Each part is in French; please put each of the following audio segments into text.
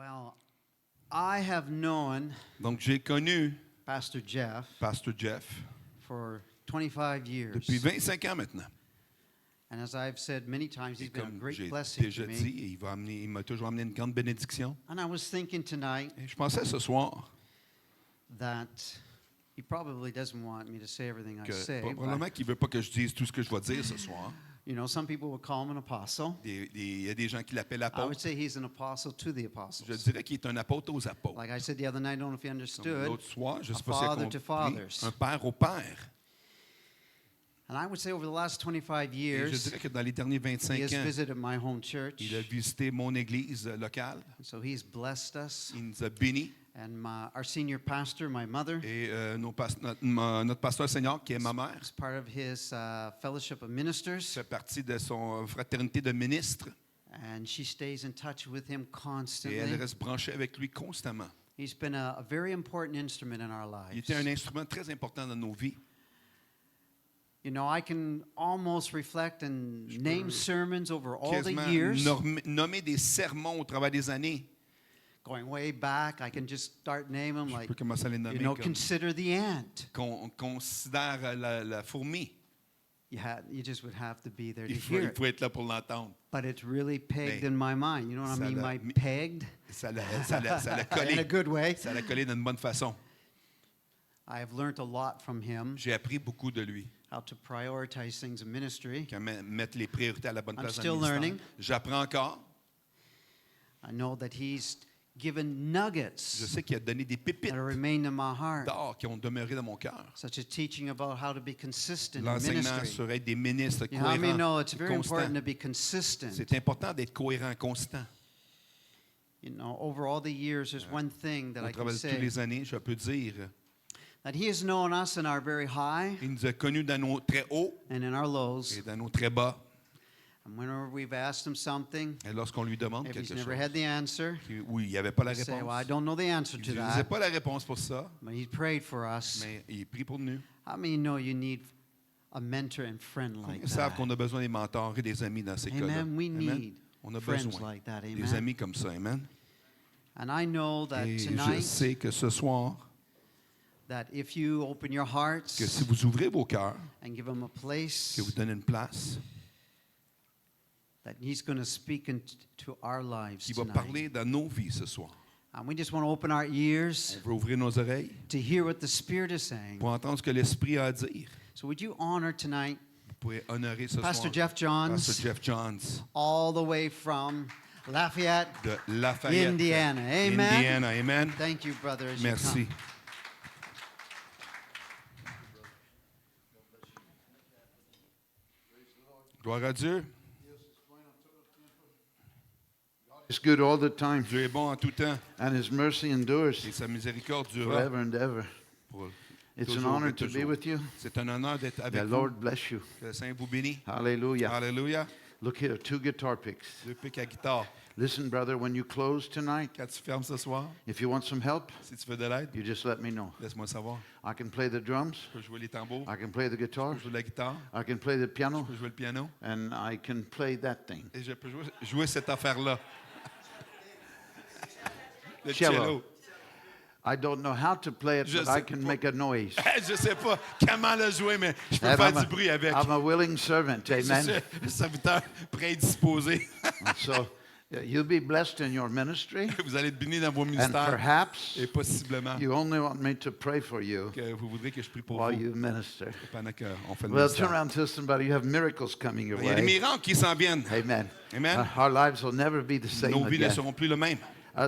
Well, I have known Donc, j'ai connu Pastor Jeff Pasteur Jeff for 25 years. depuis 25 ans maintenant. And as I've said many times, Et he's been a comme great j'ai blessing déjà to me. dit, il m'a toujours amené une grande bénédiction. And I was thinking tonight Et je pensais ce soir that he probably doesn't want me to say everything I que say. probablement qu'il ne veut pas que je dise tout ce que je vais dire ce soir. You know, some people would call him an apostle. Il y a des gens qui l'appellent I would apôtre. say he's an apostle to the Je apostles. dirais qu'il est un apôtre aux apôtres. Like I said the other night, I don't know if you Comme understood. l'autre soir, je ne sais a pas si father tu to as compris, fathers. un père au père. And I would say over the last 25 Et je years, dirais que dans les derniers he 25 has ans, visited my home church. il a visité mon église locale. So he's blessed us. Il nous a bénis. And our senior pastor, my mother, Et notre pasteur senior, qui est ma mère, is part of his fellowship of ministers. fait partie de son fraternité de ministres. And she stays in touch with him Et elle constantly. reste branchée avec lui constamment. He's been a very important instrument in our Il lives. était un instrument très important dans nos vies. You know, I can almost reflect and name sermons over all the Quasiment years. nommer des sermons au travers des années. Going way back, I can just start naming them Je like, peux commencer à les nommer you know, comme consider the ant. qu'on considère la fourmi. You just would have to be there to Il hear faut it. être là pour l'entendre. But it's really pegged Mais in my mind. You know what I ça mean? l'a My mis- pegged Ça l'a in collé. a good way. Ça l'a collé d'une bonne façon. I have learned a lot from him, J'ai appris beaucoup de lui. how to prioritize things in ministry. Comment mettre les priorités à la bonne I'm place dans still le ministère. learning. J'apprends encore. I know that he's given Je nuggets sais qu'il a donné des pépites that have remained in my heart, d'or qui ont demeuré dans mon cœur. such as teaching about how to be consistent in L'enseignement ministry. sur être des ministres You know, how many know cohérents it's et very important constants. to be consistent. C'est important d'être cohérent, constant. You know, over all the years, there's one thing that Au I can travers de toutes say, les années, je peux dire, that he has known us in our very high il nous a connus dans nos très hauts and in our lows. et dans nos très bas. And whenever we've asked him something, Et lorsqu'on lui demande if he's quelque never chose, had the answer, où il n'y avait pas la he'd say, well, I réponse, don't know the answer il to ne disait that, pas la réponse pour ça, but he prayed for us. mais il prie pour nous. How many know you need a mentor and friend like Ils savent that? qu'on a besoin des mentors et des amis dans ces cas-là. Amen. We Amen. need On a friends besoin like that. des Amen. amis comme ça. Amen. And I know that Et je tonight, sais que ce soir, that if you open your hearts que si vous ouvrez vos cœurs, and give him a place, que vous donnez une place, that he's going to speak into our lives qui va tonight. parler dans nos vies ce soir. And we just want to open our ears On veut ouvrir nos oreilles to hear what the Spirit is saying. pour entendre ce que l'Esprit a à dire. So would you honor tonight Vous pouvez honorer ce Pastor soir Jeff Johns, Pastor Jeff Johns all the way from Lafayette, de Lafayette, Indiana. Amen. Indiana. Amen. Thank you, brother. As Merci. You come. Gloire à Dieu. It's good all the time, Dieu est bon en tout temps and His mercy endures et sa miséricorde durera forever and ever. pour It's an toujours honor et to be toujours. with you. C'est un honneur d'être The avec vous. Lord bless you. Que le Saint vous bénisse. Hallelujah. Alléluia. Look here, 2 guitar picks. Deux pics à guitare. Listen, brother, when you close tonight, Quand tu fermes ce soir, if you want some help, si tu veux de l'aide, you just let me know. laisse-moi savoir. I can play the drums, Je peux jouer les tambours, I can play the je guitar, peux jouer la guitare, I can play the je piano, peux jouer le piano and I can play that thing. et je peux jouer cette affaire-là. Le Cello. cello. I don't know how to play it, Je but sais I can pas. make a noise. Je ne sais pas comment le jouer, mais je peux And faire I'm du bruit avec. I'm a willing servant, Je suis amen. un serviteur prédisposé. So you'll be blessed in your ministry, Vous allez être bénis dans vos and ministères perhaps et possiblement you only want me to pray for you que vous voudrez que je prie pour while vous you minister. pendant qu'on fait le Well, turn ministère. around to somebody. You have miracles coming your Il y a des way. miracles qui s'en viennent. Amen. Amen. Our lives will never be the same Nos vies ne again. seront plus les mêmes.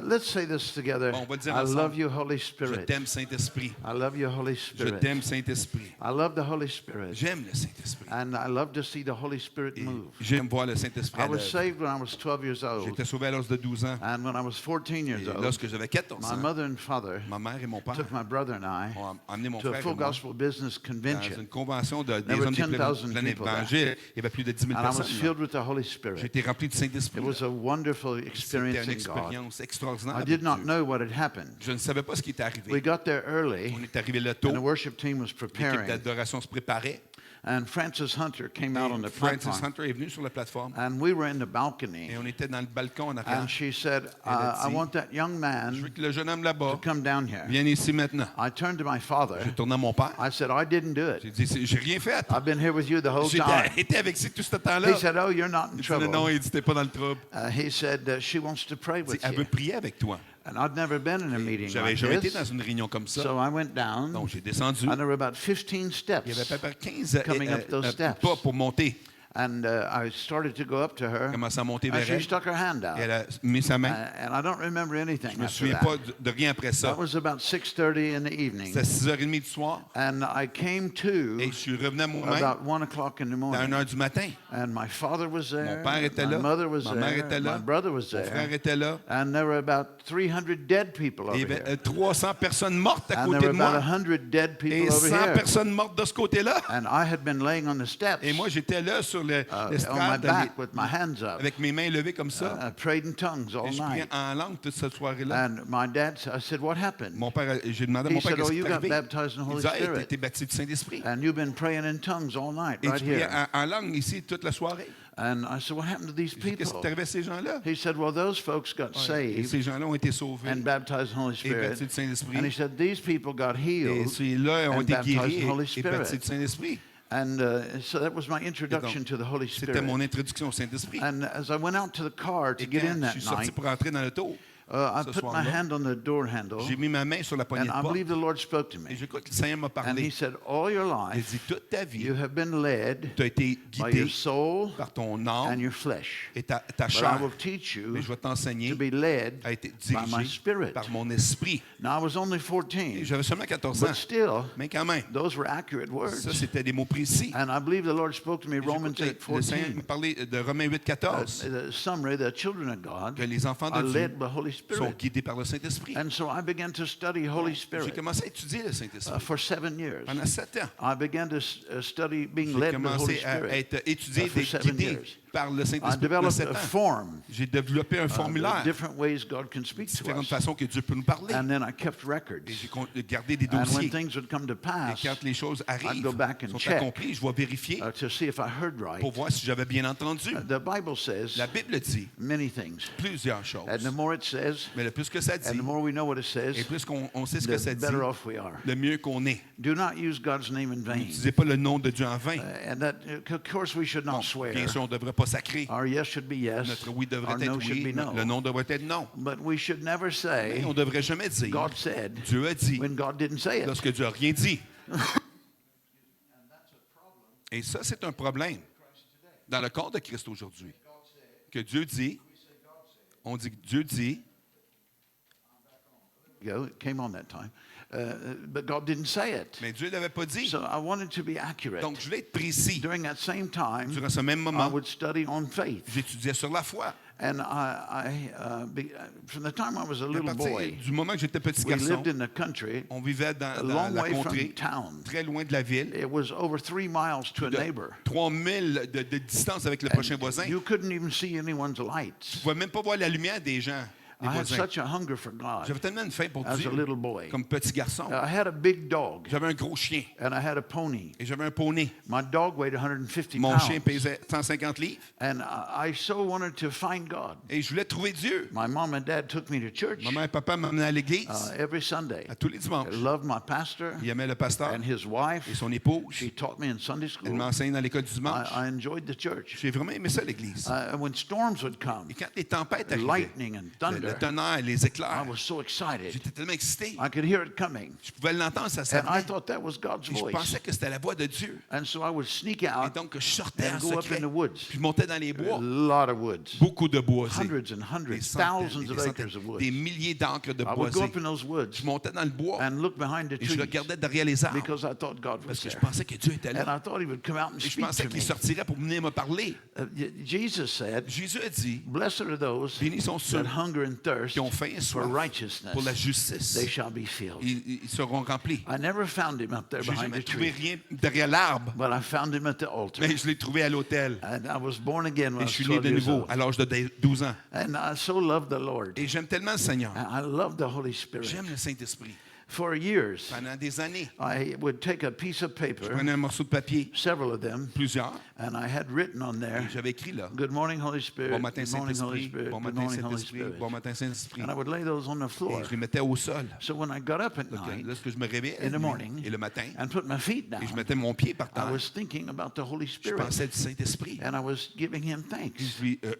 Let's say this together. Bon, on va le dire I ensemble. love you, Holy Je Spirit. t'aime, Saint-Esprit. I love you, Holy Je Spirit. t'aime, Saint-Esprit. I love the Holy Spirit. J'aime le Saint-Esprit. And I love to see the Holy Spirit Et move. j'aime voir le Saint-Esprit I à was l'œuvre. saved when I was 12 years old. J'étais sauvé à l'âge de 12 ans. And when I was 14 years Et old, lorsque j'avais 14 my ans, mother and father ma mère et mon père took my brother and I ont amené mon to a frère et full moi gospel business dans convention. une convention des There were hommes 10,000 de plein people there. évangile. Il y avait plus de 10 000 And I was personnes. filled with the Holy J'ai Spirit. été rempli du Saint-Esprit. It was a wonderful C'était experience une in God. expérience extraordinaire. I avec did not Dieu. know what had happened. Je ne savais pas ce qui était We arrivé. got there early, On est arrivé là and tôt. the worship team was L'équipe preparing. d'adoration se préparait. And Francis Hunter came out on Et the Francis platform. Hunter est venu sur la plateforme. And we were in the balcony. Et on était dans le balcon en arrière. And she said, Elle a I dit, want that young Je veux man que le jeune homme to là-bas come down here. vienne ici maintenant. I turned to my father. J'ai tourné à mon père. I said, I didn't do J'ai it. dit, j'ai rien fait. I've been here with you the whole J'ai time. été avec lui tout ce temps-là. He said, oh, you're not in Il dit, non, trouble. il dit, t'es pas dans le trouble. He said, she wants to pray Il dit, with elle veut you. prier avec toi. And I'd never been in a meeting J'avais like jamais été this. dans une réunion comme ça. So I went down, Donc, j'ai descendu. and there were about 15 Il y avait steps. à peu près 15 Coming up those steps. pas pour monter. And I started to go up to her, Elle commençait à monter and vers she elle. stuck her hand Et out. elle a mis sa main. And I don't remember anything Je me after souviens that. pas de rien après ça. That was about 6:30 in the evening. C'était 6h30 du soir. And I came to Et je suis revenu à moi-même about 1 o'clock in the à morning. 1h du matin. And my father was there, Mon père était my là. mother was Ma mère there, était là. my brother was Mon frère there, était là. and there were about 300 dead people Il y over avait here. 300 personnes mortes à And there côté were de about moi. 100 dead Et people over 100 here. personnes mortes de ce côté-là. And I had been laying on the steps Et moi, j'étais là sur on my l'estrade back with my hands up. avec mes mains levées comme ça. I prayed in tongues all Et je priais night. en langue toute cette soirée-là. And my dad, I said, what happened? Mon père, j'ai demandé à He mon père said, qu'est-ce oh, qui you est got arrivé. baptized in the Il Holy dit, hey, t'as Spirit. été baptisé du Saint-Esprit. And you've been praying in tongues all night, Et right tu priais here. en langue ici toute la soirée. And I said, what happened to these Je dis, qu'est-ce qui people? est arrivé à ces gens-là? He said, well, those folks got Et saved ces gens-là ont été sauvés and baptized in the Holy et Spirit. baptisés du Saint-Esprit. And he said, these people got Et healed. ceux-là ont and été baptized in guéris the Holy et baptisés Spirit. du Saint-Esprit. And so that was my introduction to the Holy C'était Spirit. mon introduction au Saint-Esprit. And as I went out to the car to Et get quand in je that suis sorti night, pour entrer dans l'auto, I ce put my soir-là, hand on the door handle, j'ai mis ma main sur la poignée and de I porte. believe the Lord spoke to Et me. je crois que le Seigneur m'a And he parlé. said, all your Il life, dit, toute ta vie, you have been led tu as été by guidé your soul par ton and âme your flesh. et ta But I chair. will teach you Mais je vais t'enseigner to be led à être by my dirigé spirit. par mon esprit. Now, I was only Et 14, j'avais seulement 14 ans, but still, mais quand même, those were accurate words. ça c'était des mots précis. And I believe the Lord spoke to me, Et je crois Romans que 8, le Seigneur m'a 14. parlé de Romains 8, 14, The summary, the children of God que les enfants are de Dieu led by Holy sont Spirit. guidés par le Saint-Esprit. And so I began to study Holy J'ai Spirit commencé à étudier le Saint-Esprit for 7 years. pendant 7 ans. I began to study being J'ai led by the Holy commencé à Spirit être étudié, for d'être 7 guidé years. par le I Saint-Esprit pendant developed 7 a ans. form, J'ai développé un the formulaire, different ways God can speak to différentes us. façons que Dieu peut nous parler. And then I kept Et records. j'ai gardé des And when dossiers. things would come to Et pass, quand les choses arrivent, go back and sont check. accomplies, je vais vérifier to see if I heard right. pour voir si j'avais bien entendu. The Bible says La Bible dit many things. plusieurs choses. And the more it says, Mais le plus que ça and dit, the more we know what it et says, plus qu'on sait ce que ça the dit, better off we are. le mieux qu'on est. Do not use God's name in vain. N'utilisez pas le nom de Dieu en vain. And that, of course, we should Bon, not swear. bien sûr, on ne devrait pas sacrer. Our yes should be yes. Notre oui Our devrait no être should oui, be no. le non devrait être non. But we should never Mais say on ne devrait jamais dire God said Dieu a dit when God didn't say it. lorsque Dieu n'a rien dit. Et ça, c'est un problème dans le corps de Christ aujourd'hui. Que Dieu dit, on dit que Dieu dit, It came on that time. But God didn't say it. mais Dieu ne l'avait pas dit. So I wanted to be accurate. Donc, je voulais être précis. During that same time, Durant ce même I moment, would study on faith. j'étudiais sur la foi. And from the time I was a À little partir boy, du moment que j'étais petit we garçon, lived in the country on vivait a dans long la way from contrée, town. très loin de la ville, It was over 3 miles to a de neighbor. 3000 de distance avec le prochain And voisin. you couldn't even see anyone's Tu lights. ne pouvais même pas voir la lumière des gens, des I had voisins. such a hunger for God J'avais tellement une faim pour as Dieu, a little boy. comme petit garçon. I had a big dog J'avais un gros chien and I had a pony. et j'avais un poney. My dog weighed 150 Mon chien pounds. pesait 150 livres And I so wanted to find God. et je voulais trouver Dieu. My mom and dad took me to church Maman et papa m'amenaient à l'église every Sunday. à tous les dimanches. I loved my pastor Il aimait le pasteur and his et wife. son épouse. She taught me in Sunday Elle school. m'enseigne dans l'école du dimanche. I enjoyed the church. J'ai vraiment aimé ça, l'église. When storms would come, Et quand les tempêtes arrivaient, lightning and le thunder, tonnerre, les I éclairs, was so excited. j'étais tellement excité. I could hear it coming. Je pouvais l'entendre, ça And I s'appelait. thought that was God's Et je voice. pensais que c'était la voix de Dieu. And so I would sneak Et out donc, je sortais and en go up secret. in the woods. Puis je montais dans les A bois. lot of woods. Beaucoup de boisés. Hundreds and Des hundreds, centaines, thousands des of centaines, acres of woods. des milliers d'acres de I would go boisés. up in those woods Je montais dans le bois and look behind the et je trees regardais derrière les arbres because I thought God was parce que je there. pensais que Dieu était And là. I thought he would come out and Et je speak pensais to qu'il me. sortirait pour venir me parler. Jesus said, Jésus a dit, blessed are those bénis sont ceux that hunger and thirst qui ont faim et for soif righteousness. pour la justice. They shall be filled. Ils seront remplis. I never found him up there Je n'ai behind jamais the trouvé tree, rien derrière l'arbre, but I found him at the altar. mais je l'ai trouvé à l'hôtel. And I was born again when Et I je suis was né 12 de years nouveau old. à l'âge de 12 ans. And I so love the Lord. Et j'aime tellement le Seigneur. I love the Holy Spirit. J'aime le Saint-Esprit. For years, Pendant des années, I would take a piece of je paper, prenais un morceau de papier, several of them, plusieurs, and I had written on et there, j'avais écrit là, Good morning, Holy Spirit. bon matin Good morning, Holy Saint-Esprit, Spirit. bon Good matin morning, Holy Saint-Esprit, Spirit. bon matin Saint-Esprit. And I would lay those on the Et floor. je les mettais au sol. So when I got up at Donc, night lorsque je me réveillais in the morning et le matin, and put my feet et je down, mettais mon pied par I terre, was thinking about the Holy je Spirit, pensais du Saint-Esprit. and I was giving him thanks.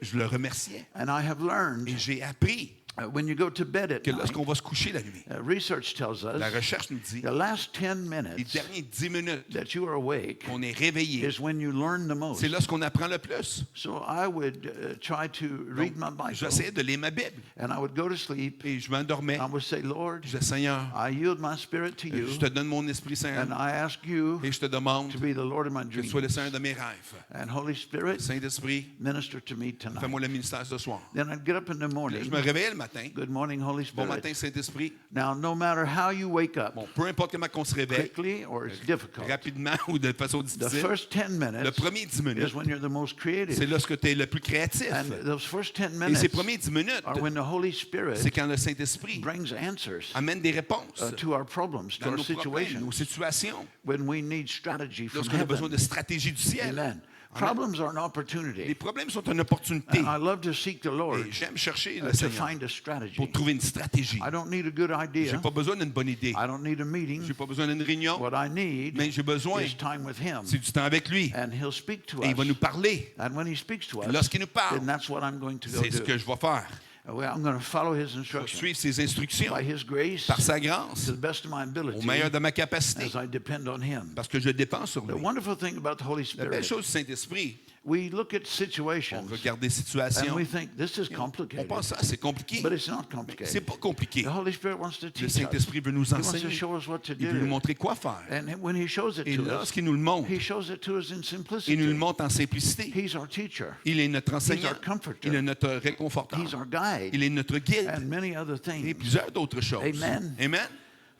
Je le remerciais. And I have learned Et j'ai appris when you go to bed at que night, lorsqu'on va se coucher la nuit, research tells la us recherche nous dit, the last 10 les minutes derniers 10 minutes that you are awake qu'on est réveillé, is when you learn the most. c'est là ce qu'on apprend le plus. So I would try to read my Bible, J'essayais de lire ma Bible and I would go to sleep. et je m'endormais. I would say, Lord, Je disais, Seigneur, I yield my spirit to you, je te donne mon Esprit Saint and I ask you et je te demande to be the Lord of my que tu sois le dreams. Saint de mes rêves. And Holy Spirit, Saint-Esprit, minister to me tonight. fais-moi le ministère ce soir. Then I'd get up in the Là, je morning. me réveillais le matin. Good morning, Holy Bon matin, Spirit. Saint-Esprit. Now, no matter how you wake up, Bon, peu importe comment on se réveille, quickly or it's difficult, rapidement ou de façon the difficile, first 10 le minutes premier 10 minutes, is when you're the most c'est creative. lorsque tu es le plus créatif. And those first 10 Et minutes ces premiers 10 minutes, are when the Holy c'est Spirit quand le Saint-Esprit brings answers amène des réponses to our problems, to dans our nos problèmes, situations, nos situations, when we need strategy from lorsqu'on a besoin heaven. de stratégie du ciel. Amen. Problems are an opportunity. Les problèmes sont une opportunité. And I love to seek the Lord Et j'aime chercher le to Seigneur find a strategy. pour trouver une stratégie. I don't need a good Je idea. n'ai pas besoin d'une bonne idée. I don't need a Je meeting. n'ai pas besoin d'une réunion. What I need Mais j'ai besoin, is time with Him. c'est du temps avec lui. And He'll speak to Et il va us. nous parler. And when He speaks to Et us, lorsqu'il nous parle, then that's what I'm going to go c'est ce do. que je vais faire. Well, I'm going to follow His Je vais instructions suivre ses instructions by His grace par sa grâce, to the best of my au ability meilleur de ma capacité, as I depend on Him. parce que je dépends sur The lui. wonderful thing about the Holy La belle Spirit, chose du Saint-Esprit, we look at on situations regarde des and situations, we think this is on complicated, pense ça, c'est compliqué. but it's not C'est complicated. pas compliqué. The Holy Spirit wants to Le teach us. Saint-Esprit veut nous He wants to enseigner. show us what to Il veut nous do. montrer quoi faire. And when He shows it Et to us, lorsqu'il nous le montre, He shows it to us in il nous le simplicity. montre en simplicité. He's our teacher. Il est notre enseignant. our comforter. Il est notre réconfortant. He's our guide. Il est notre guide. And many other Et things. plusieurs d'autres choses. Amen. Amen.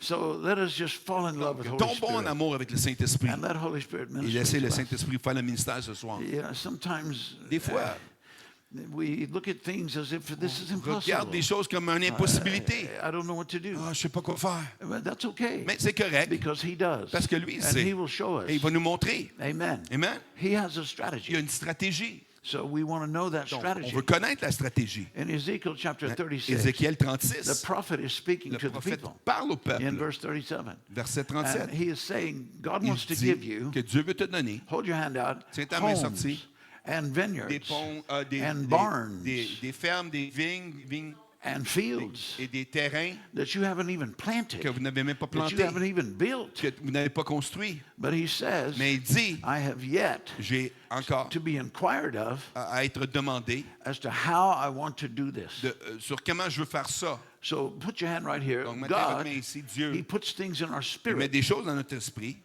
So let us just fall in love with Holy Tombons en Spirit amour avec le Saint-Esprit. and let Holy Spirit Et minister laissez to le us. Saint-Esprit faire le ministère ce soir. Yeah, sometimes Des fois, we look at things as if this is regarde impossible. des choses comme une impossibilité. I don't know what to do. Ah, je ne sais pas quoi faire. But that's okay Mais c'est correct, because He does. parce que lui, il And sait. He will show us. Et il va nous montrer. Amen. Amen. He has a Il y a strategy. une stratégie. So we want to know that Donc, on strategy. veut connaître la stratégie. In Ezekiel chapter 36, Ézéchiel the 36, prophet is speaking le to the prophète people parle au in peuple. verse 37. Verset And 37, he is saying, God il wants to dit give you, que Dieu veut te donner hold your hand out, Tiens ta main homes sortie. and des vineyards ponts, and barns des fermes, des vignes and fields et des terrains that you haven't even planted, que vous n'avez même pas that you plantés, haven't even built. que vous n'avez pas construits. But he says, Mais il dit, I have yet j'ai encore to be inquired of à être demandé as to how I want to do this. sur comment je veux faire ça. So put your hand right here. Donc, mettez votre God, main ici. he Dieu puts things in our met spirit. des choses dans notre esprit.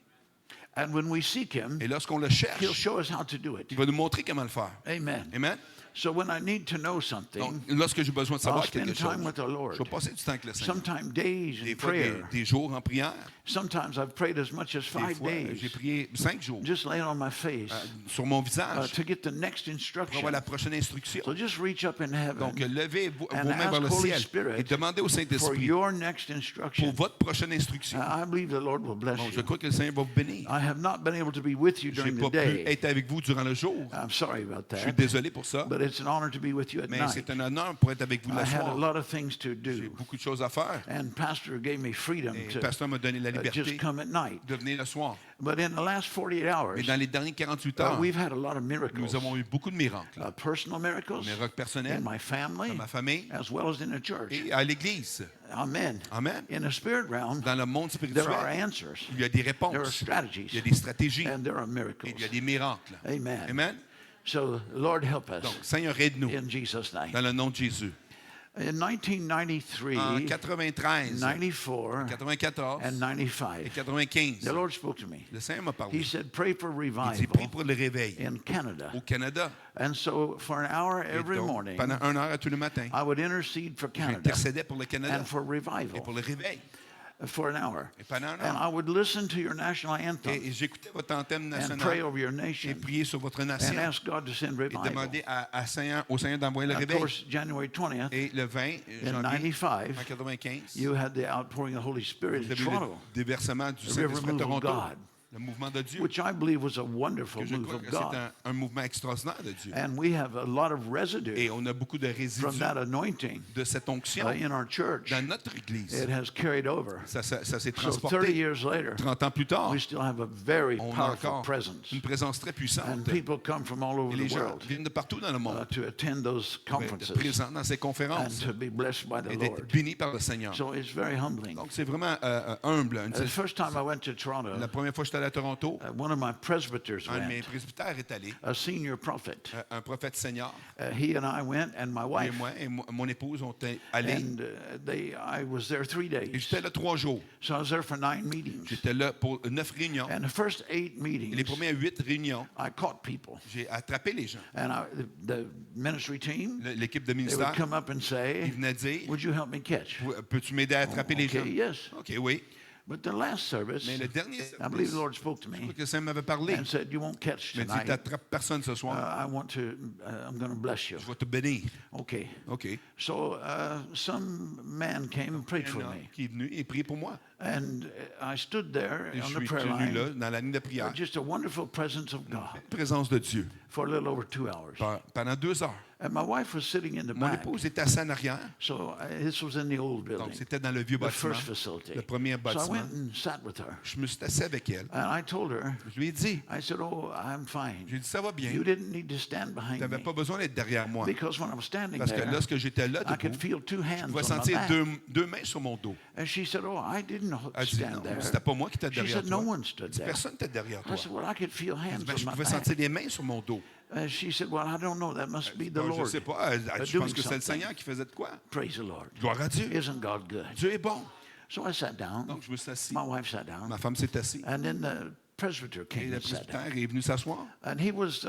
And when we seek him, Et lorsqu'on le he'll cherche, show us how to do it. il va nous montrer comment le faire. Amen. Amen. So when I need to know Donc, something, lorsque j'ai besoin de savoir I'll quelque spend chose, time with the Lord. je vais passer du temps avec le Seigneur. sometimes days Des in fois, prayer. des jours en prière. Sometimes I've prayed as much as Des 5 fois, days, j'ai prié 5 jours just laying on my face sur mon visage to get the next pour instruction. avoir la prochaine instruction. So just reach up in heaven Donc, levez vos and mains vers ask le Holy ciel Spirit et demandez au for Saint-Esprit your next pour instruction. votre prochaine instruction. I believe the Lord will bless Bon, je you. crois que le Seigneur va vous bénir. I have not been able to be with you Je n'ai during pas the pu day. être avec vous durant le jour. I'm sorry about Je suis that, désolé pour ça, but it's an honor to be with you at mais night. c'est un honneur pour être avec vous I le had a soir. lot of things to J'ai do, beaucoup de choses à faire. and Pastor gave me freedom Et le to pasteur m'a donné la liberté just come at night. de venir le soir. But in the last 48 Mais hours, dans les derniers 48 heures, we've had a lot of miracles, nous avons eu beaucoup de miracles. personal miracles Des miracles personnels in my family, dans ma famille as well as in the church. et à l'Église. Amen. Amen. In the spirit realm, Dans le monde there spirituel, are answers, il y a des there are réponses, strategies, il y a des stratégies, and there are et miracles. il y a des miracles. Amen. Amen. So, Lord, help us Donc, Seigneur, aide-nous in Jesus' name. dans le nom de Jésus. In 1993, En 93, 94, 94 and et 95, 95, the Lord spoke to me. le Seigneur m'a He parlé. said, pray for Il dit, revival prie pour le réveil in Canada. au Canada. And so, for an hour Et every donc, morning, pendant 1 heure à tous les matins, I would intercede for Canada j'intercédais pour le Canada and for et revival. pour le réveil. for an hour. Et pendant un And an. I would listen to your national anthem Et j'écoutais votre antenne and pray nationale over your et nation prier sur votre and nation ask God to send et revival. demander au Seigneur d'envoyer le Of réveil. course, January 20th, Et le 20 in janvier 95, 1995, you had the outpouring of the Holy Spirit vous in avez eu le Toronto, déversement du The Saint-Esprit river à move of Toronto, God. le mouvement de Dieu. which I believe was a wonderful Que je move crois of que c'est God. un mouvement extraordinaire de Dieu. And we have a lot of Et residue on a beaucoup de from résidus that anointing de cette onction in our church. dans notre Église. It has carried over. Ça s'est So 30 transporté. years later, 30 ans plus tard, we still have a very on a powerful encore presence. une présence très And puissante. people come from all Et over les the gens world viennent de partout dans le monde to attend those pour être conferences présents dans ces and conférences to be blessed by the et d'être Lord. bénis par le Seigneur. So it's very humbling. Donc, c'est vraiment humble. The first time I went to Toronto, La première fois que j'étais allé à Toronto, one of my presbyters un de mes went, presbytères est allé, a senior prophet. un prophète senior, He and I went, and my et wife. moi et mon épouse ont été allés. And I was there 3 Et days. j'étais là 3 jours. So I was there for 9 meetings. J'étais là pour 9 réunions. And the first 8 Et les meetings, premières 8 réunions, I caught people. j'ai attrapé les gens. And the ministry team, L'équipe de they ministère, would come up and ils say, venaient dire, would you help me catch? peux-tu m'aider à attraper les gens? Okay, yes. OK, oui. But the last service, Mais le dernier I believe service, the Lord spoke to je me crois que ça m'avait parlé. and said, you won't catch Il m'a dit, tonight. tu n'attrapes personne ce soir. I'm going to bless you. Je vais te bénir. Okay. OK. So some man came and prayed Un for homme me. qui est venu et prié pour moi. And I stood there Et je on the suis prayer tenu là, line. dans la ligne de prière. Just a wonderful presence of God Présence de Dieu. for a little over 2 hours. Pendant 2 heures. And my wife was sitting in the Mon back. épouse était assise en arrière. So this was in the old Donc, building, c'était dans le vieux the bâtiment. first facility. Le premier So I bâtiment. went and sat with her. Je me suis assis avec elle. And I told her, Je lui ai dit, I said, oh, I'm fine. j'ai dit, ça va bien. You didn't need to stand Tu behind n'avais me. pas besoin d'être derrière moi. Because when I was standing Parce que there, lorsque j'étais là, I could debout, feel 2 je hands pouvais on my sentir back. deux mains sur mon dos. And she said, oh, I didn't Elle dit, stand non, there. c'était pas moi qui étais She derrière said, no toi. one stood there. Personne n'était derrière I toi. said, well, I could feel Elle hands dit, ben, on je my pouvais back. sentir des mains sur mon dos. She said, well, I don't know. That must be the Je ne Lord. sais pas. Elle dit, je doing pense que c'est le something. Seigneur qui faisait de quoi. Praise the Lord. Gloire à Dieu. Isn't God good? Dieu est bon. So I sat down. Donc, je me suis assis. My wife sat down. Ma femme s'est assise. And then the presbyter Et came le and sat down. presbytère est venu s'asseoir. And he was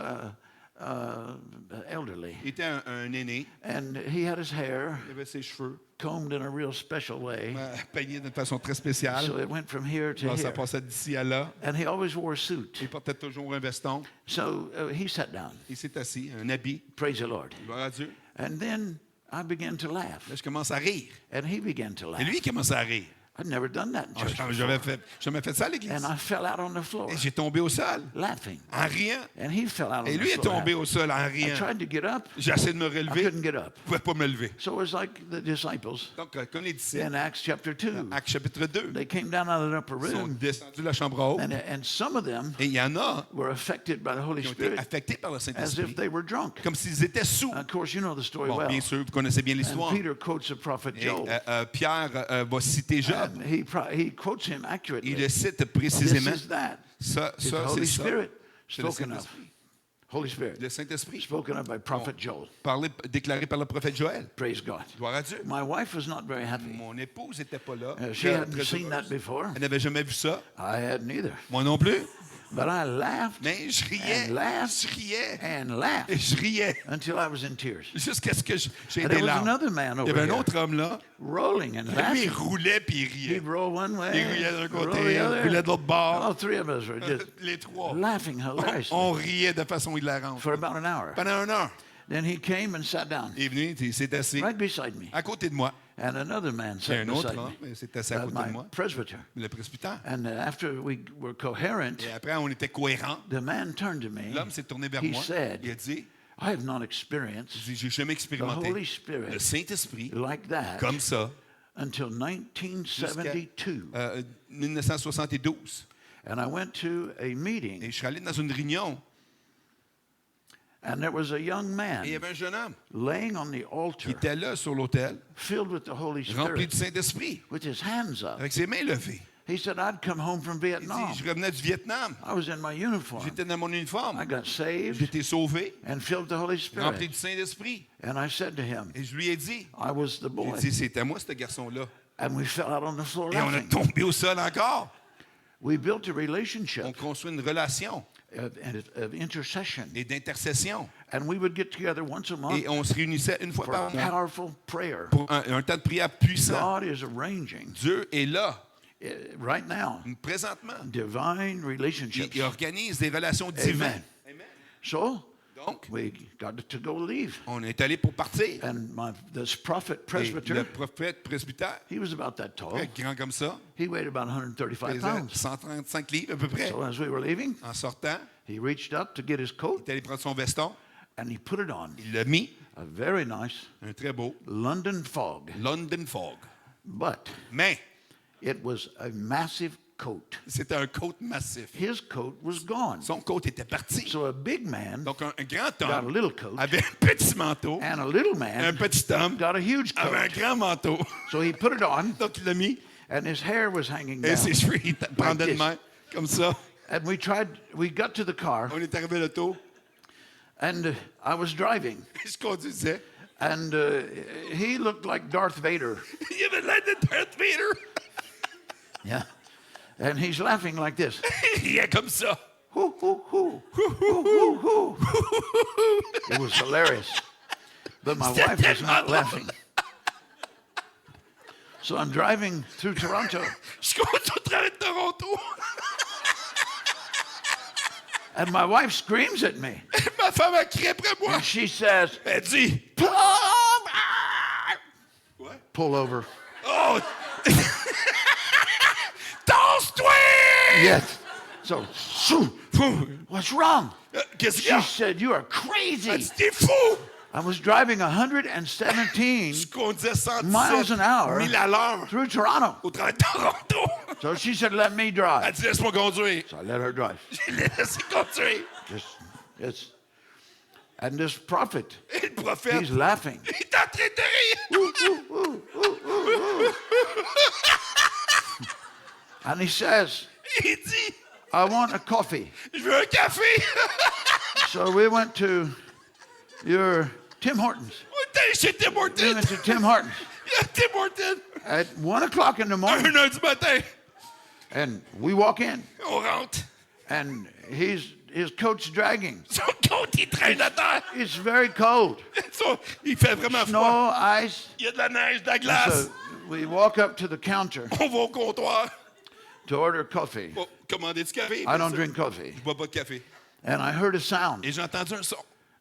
elderly. Il était un aîné. And he had his hair Il avait ses cheveux combed in a real special way. peignés d'une façon très spéciale. So it went from here to Alors, ça here. passait d'ici à là. And he always wore a suit. Il portait toujours un veston. So he sat down. Il s'est assis, un habit. Praise the Lord. Gloire à Dieu. And then I began to laugh. Là, je commence à rire. And he began to Et laugh. lui, il commence à rire. I'd never done that in Ah, church J'avais before. jamais fait ça à l'église. And I fell out on the floor Et j'ai tombé au sol, laughing. en riant. And he fell out on Et the lui est floor. tombé au sol, en I riant. tried to get up. J'ai essayé de me I relever. couldn't get up. Je ne pouvais pas me lever. So it was like the disciples Donc, comme les disciples, in Acts chapter 2. Acte chapitre 2, They came down out of the upper ils sont room. descendus de la chambre haute. And some of them Et il y en a were affected by the Holy qui ont été Spirit affectés par le as Saint-Esprit, if they were drunk. comme s'ils étaient sous. Of course, you know the story Bon, well. bien sûr, vous connaissez bien And l'histoire. Peter quotes the prophet Et Joel. Pierre va citer Job. And he quotes him accurately. Il le cite This précisément. is that. Ça, It's the c'est Holy ça. Spirit C'est le spoken of. Saint-Esprit. Holy Spirit Le Saint-Esprit, spoken of by prophet Joel. déclaré par le prophète Joël. Praise God. Gloire à Dieu. My wife was not very happy. Mon épouse n'était pas là. She Très hadn't seen heureuse. that before. Elle n'avait jamais vu ça. I hadn't either. Moi non plus. But I laughed Mais je riais. And laughed. Je riais. and laughed Et je riais. until I was in tears. Jusqu'à ce que j'ai And des there was larmes. another man Il y over avait un here autre homme là. rolling and Lui, il laughing. roulait puis il riait. He'd roll one way, Il riait d'un roll côté, the il other. roulait de l'autre bord. All three of us were just Les trois. laughing hilariously On riait de façon hilarante. for about an hour. Pendant 1 heure. Then he came and sat down Il est venu, il s'est assis right beside me. à côté de moi. And another man Et sat un autre beside homme me, s'est assis à côté de my moi. presbyter. Le presbytère. And after we were coherent, Et après, on était cohérents. the man turned to me. L'homme s'est tourné vers He moi. said, Il a dit, I have not experienced j'ai jamais the expérimenté Holy Spirit le Saint-Esprit like that comme ça until jusqu'à 1972. 1972. And I went to a Et meeting, je suis allé dans une réunion and there was a young et il y man avait un jeune homme laying on the qui altar, était là sur l'autel, filled with the Holy rempli Spirit, du Saint-Esprit, with his hands up. avec ses mains levées. He said, I'd come home from Il Vietnam. dit, je revenais du Vietnam. I was in my uniform. J'étais dans mon I uniforme. got saved J'étais sauvé, and filled with the Holy rempli Spirit. du Saint-Esprit. And I said to him, Et je lui ai dit, I was the boy. il dit, c'était moi, ce garçon-là. And we fell out on the floor Et on a laughing. tombé au sol encore. We built a On relationship construit une relation of intercession. et d'intercession. And we would get together once a month Et on se réunissait une fois for par mois powerful prayer. pour un temps de prière puissant. God is arranging Dieu est là right now, Présentement, divine relationships. il organise des relations divines. Amen. So Donc, we got to go leave. on est allé pour partir. And this prophet Et presbyter, le prophète presbytère, he was about that tall. très grand comme ça, He weighed about 135 pesait pounds. 135 livres à peu près. So as we were leaving, En sortant, he reached up to get his il coat est allé prendre son veston, and he put it on. il l'a mis, A very nice un très beau London fog. London Fog. But Mais it was a massive coat. c'était un coat massif. His coat was gone. Son coat était parti. So a big man Donc, un grand got a homme little coat, avait un petit manteau, and a little un man petit homme got a huge avait un coat. grand manteau. So he put it on, Donc, il l'a mis and his hair was hanging et down. ses cheveux, il prendait de this. main, comme ça. And we got to the car, On est arrivé à l'auto, and I was driving, je conduisais. and he looked like Darth Vader. Il avait l'air de Darth Vader. Yeah. And he's laughing like this. Il est comme ça. Hoo, hoo, hoo. Hoo, hoo, hoo. It was hilarious. But my wife was not laughing. So I'm driving through Toronto, Je conduis au travers de Toronto. and my wife screams at me. Ma femme a crié après moi. And she says, Elle dit, pull over. oh, danse-toi! Yes. So, shoo, what's wrong? Qu'est-ce qu'il y She a? said, you are Elle crazy. dit, t'es fou! I was driving 117 Je conduisais 117 miles an hour 1000 à l'heure through Toronto. au travers de Toronto. So she said, let me Elle drive. dit, laisse-moi conduire. So I let her drive. Je l'ai laissé conduire. It's, and this prophet, Et le prophète, he's laughing. il est en train de rire. And he says, Il dit, I want a coffee. je veux un café. So we went to your Tim Hortons. On est allé chez Tim We Hortons. went to Tim Hortons Il y a Tim Hortons. at 1 o'clock in the morning. 1h du matin. And we walk in, On rentre. and his coat's dragging. Son compte, il traîne à terre. It's very cold. Il fait vraiment froid. Snow, ice. Il y a de la neige, de la glace. So we walk up to the counter On va au comptoir. to order coffee. Pour commander du café. I don't drink coffee. Je bois pas de café. And I heard a sound, Et j'ai entendu un son.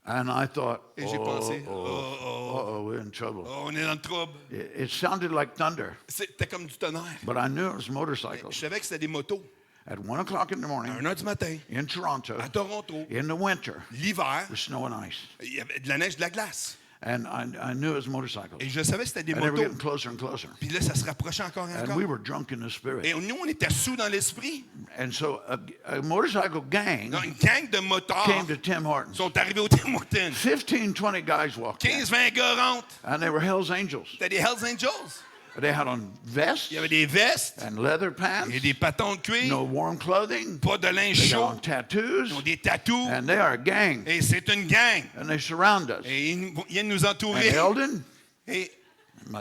and I thought, Et j'ai pensé, we're in trouble. on est dans le trouble. It sounded like thunder, C'était comme du tonnerre. but I knew it was motorcycles. Je savais que c'était des motos. At 1 o'clock in the À morning 1h du matin, in Toronto, à Toronto, in the winter, l'hiver, with snow and ice. il y avait de la neige, de la glace. And I knew it was motorcycles. Et je savais que c'était des And they were motos. getting closer and closer. Puis là, ça se rapprochait encore et And encore. we were drunk in the spirit. Et nous, on était sous dans l'esprit. And so a motorcycle gang Donc, une gang de motards came to Tim Hortons. sont arrivés au Tim Hortons. 15, 20 guys walked in, 15-20 gars rentrent. and they were Hell's Angels. C'était des Hells Angels. They had on vests Il y avait des vestes and leather pants, et des patons de cuir. no warm clothing, Pas de linge they got chaud. on tattoos, Ils ont des tatous. and they are a gang, Et c'est une gang. and they surround us. Et ils viennent nous And entourer. Eldon, Et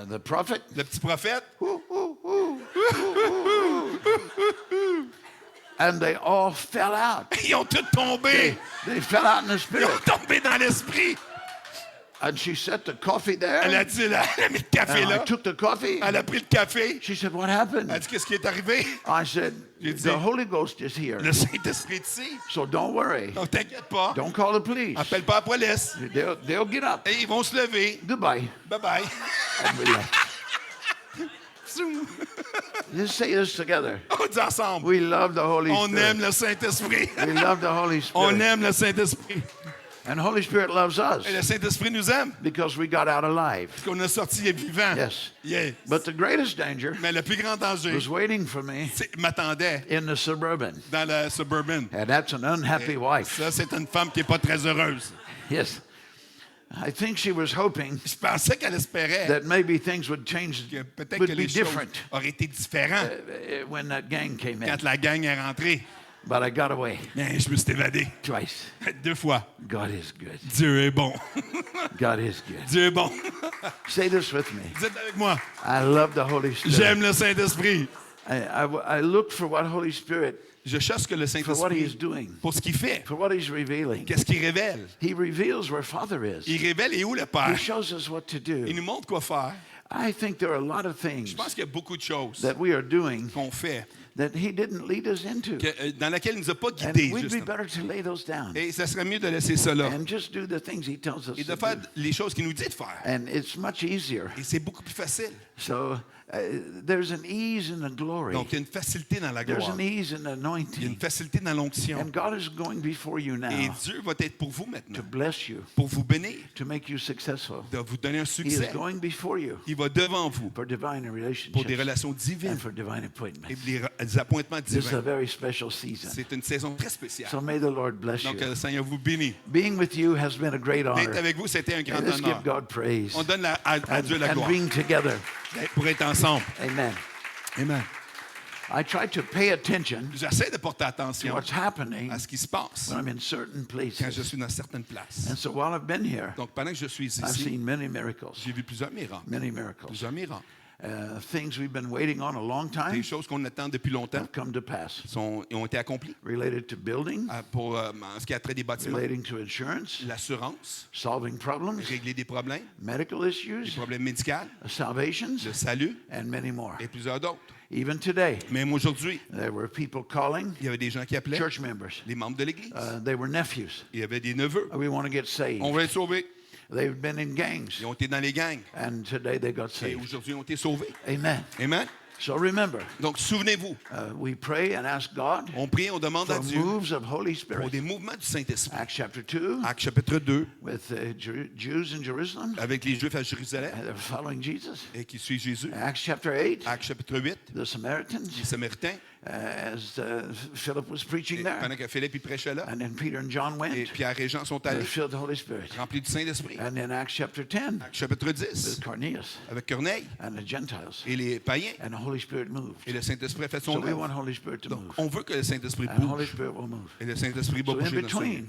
the prophet, le petit prophète, and they all fell out. ils ont tous tombé. They fell out in the Ils spirit. ont tombé dans l'esprit. And she set the coffee there, Elle a dit, elle a mis le café and I là. took the coffee. Elle a pris le café. She said, what happened? Elle a dit, qu'est-ce qui est arrivé? I said, J'ai dit, the Holy Ghost is here, le Saint-Esprit est ici. so don't worry. Donc, t'inquiète pas. Don't call the police. Appelle pas la police. They'll get up. Et ils vont se lever. Goodbye. Bye-bye. And we left. Let's say this together. On dit ensemble. We love the Holy On aime Spirit. le Saint-Esprit. We love the Holy On Spirit. aime le Saint-Esprit. And Holy Spirit loves us Et le Saint-Esprit nous aime. because we got out alive. Parce qu'on a sorti les vivants. Yes. Yeah. But the greatest danger Mais le plus grand danger was waiting for me m'attendait in the Suburban. dans la Suburban. And that's an unhappy wife. Ça, c'est une femme qui n'est pas très heureuse. Yes. I think she was hoping Je pensais qu'elle espérait that maybe things would change, que peut-être would que be les choses different auraient été différentes when that gang came in. quand la gang est rentrée. But I got away Mais je me suis évadé twice. 2 fois. God is good. Dieu est bon. God is good. Dieu est bon. Say this with me. Dites avec moi. I love the Holy Spirit. J'aime le Saint-Esprit. I look for what Holy Spirit, Je cherche que le for what He is Saint-Esprit doing, pour ce qu'il fait. for what He's revealing. Qu'est-ce qu'il révèle? He reveals where Father is. Il révèle et où le He Père. shows us what to do. Il nous montre quoi faire. I think there are a lot of Je things pense qu'il y a beaucoup de choses that we are doing qu'on fait that he didn't lead us into. dans lesquelles il ne nous a pas And guidés, we'd be justement. better to lay those down Et ça serait mieux de laisser ça là and just do the things he tells us et de to faire do. les choses qu'il nous dit de faire. And it's much easier. Et c'est beaucoup plus facile. So there's an ease in the glory. Donc, il y a une facilité dans la There's gloire. an ease in the Il y a une anointing. facilité dans l'onction. And God is going before you Et now Dieu va être pour vous to maintenant, bless you, pour vous bénir, to make you successful. de vous donner un He is succès. going before you Il va devant vous for divine pour des relationships relations and divines for divine et appointments. des appointements This is a divins. very special season. C'est une saison très spéciale. So may the Lord bless Donc, you. le Seigneur vous bénit. Being with you has been a great D'être honor. avec vous, c'était un grand Let's honneur. give God praise On donne à Dieu la and gloire being together. pour être ensemble. Amen. Amen. I try to pay attention J'essaie de porter to attention what's happening à ce qui se passe when I'm in certain quand je places. suis dans certaines places. And so while I've been here, Donc, pendant que je suis I've ici, seen many miracles, j'ai vu plusieurs miracles. many miracles. Plusieurs miracles. Things we've been waiting on a long Des time choses qu'on attend depuis longtemps have come to pass, ont été accomplies related to building, pour en ce qui a trait des bâtiments, relating to insurance, l'assurance, solving problems, régler des problèmes, medical des issues, problèmes médicaux, salvations, le salut and many more. et plusieurs d'autres. Even today, Même aujourd'hui, there were people calling, il y avait des gens qui appelaient church members. les membres de l'Église. They were nephews. Il y avait des neveux. We want to get saved. On va être sauvés. They've been in gangs, Ils ont été dans les gangs. and today they got Et saved. aujourd'hui, ils ont été sauvés. Amen. Amen. So remember, Donc, souvenez-vous, we pray and ask God on prie, on demande à for Dieu moves of Holy pour Spirit. des mouvements du Saint-Esprit. Acts chapter 2, Actes chapitre 2, with Jews in Jerusalem, avec les Juifs à Jérusalem they're following Jesus. et qui suivent Jésus. Acts chapter 8, Actes chapitre 8, the Samaritans, les Samaritains, as Philip was preaching et there, pendant que Philippe il prêchait là, and then Peter and John et went, Pierre et Jean sont they allés, were filled with the Holy Spirit. remplis du Saint-Esprit. And then Acts chapter 10, Actes chapitre 10, with Cornelius avec Corneille and the Gentiles, et les païens. and the Holy Spirit moved. Et le Saint-Esprit a fait So son we want œuvre. Holy Spirit to Donc, move, on veut que le Saint-Esprit and the Holy bouge. Spirit will move. Et le Saint-Esprit va So in bouger dans ce between monde.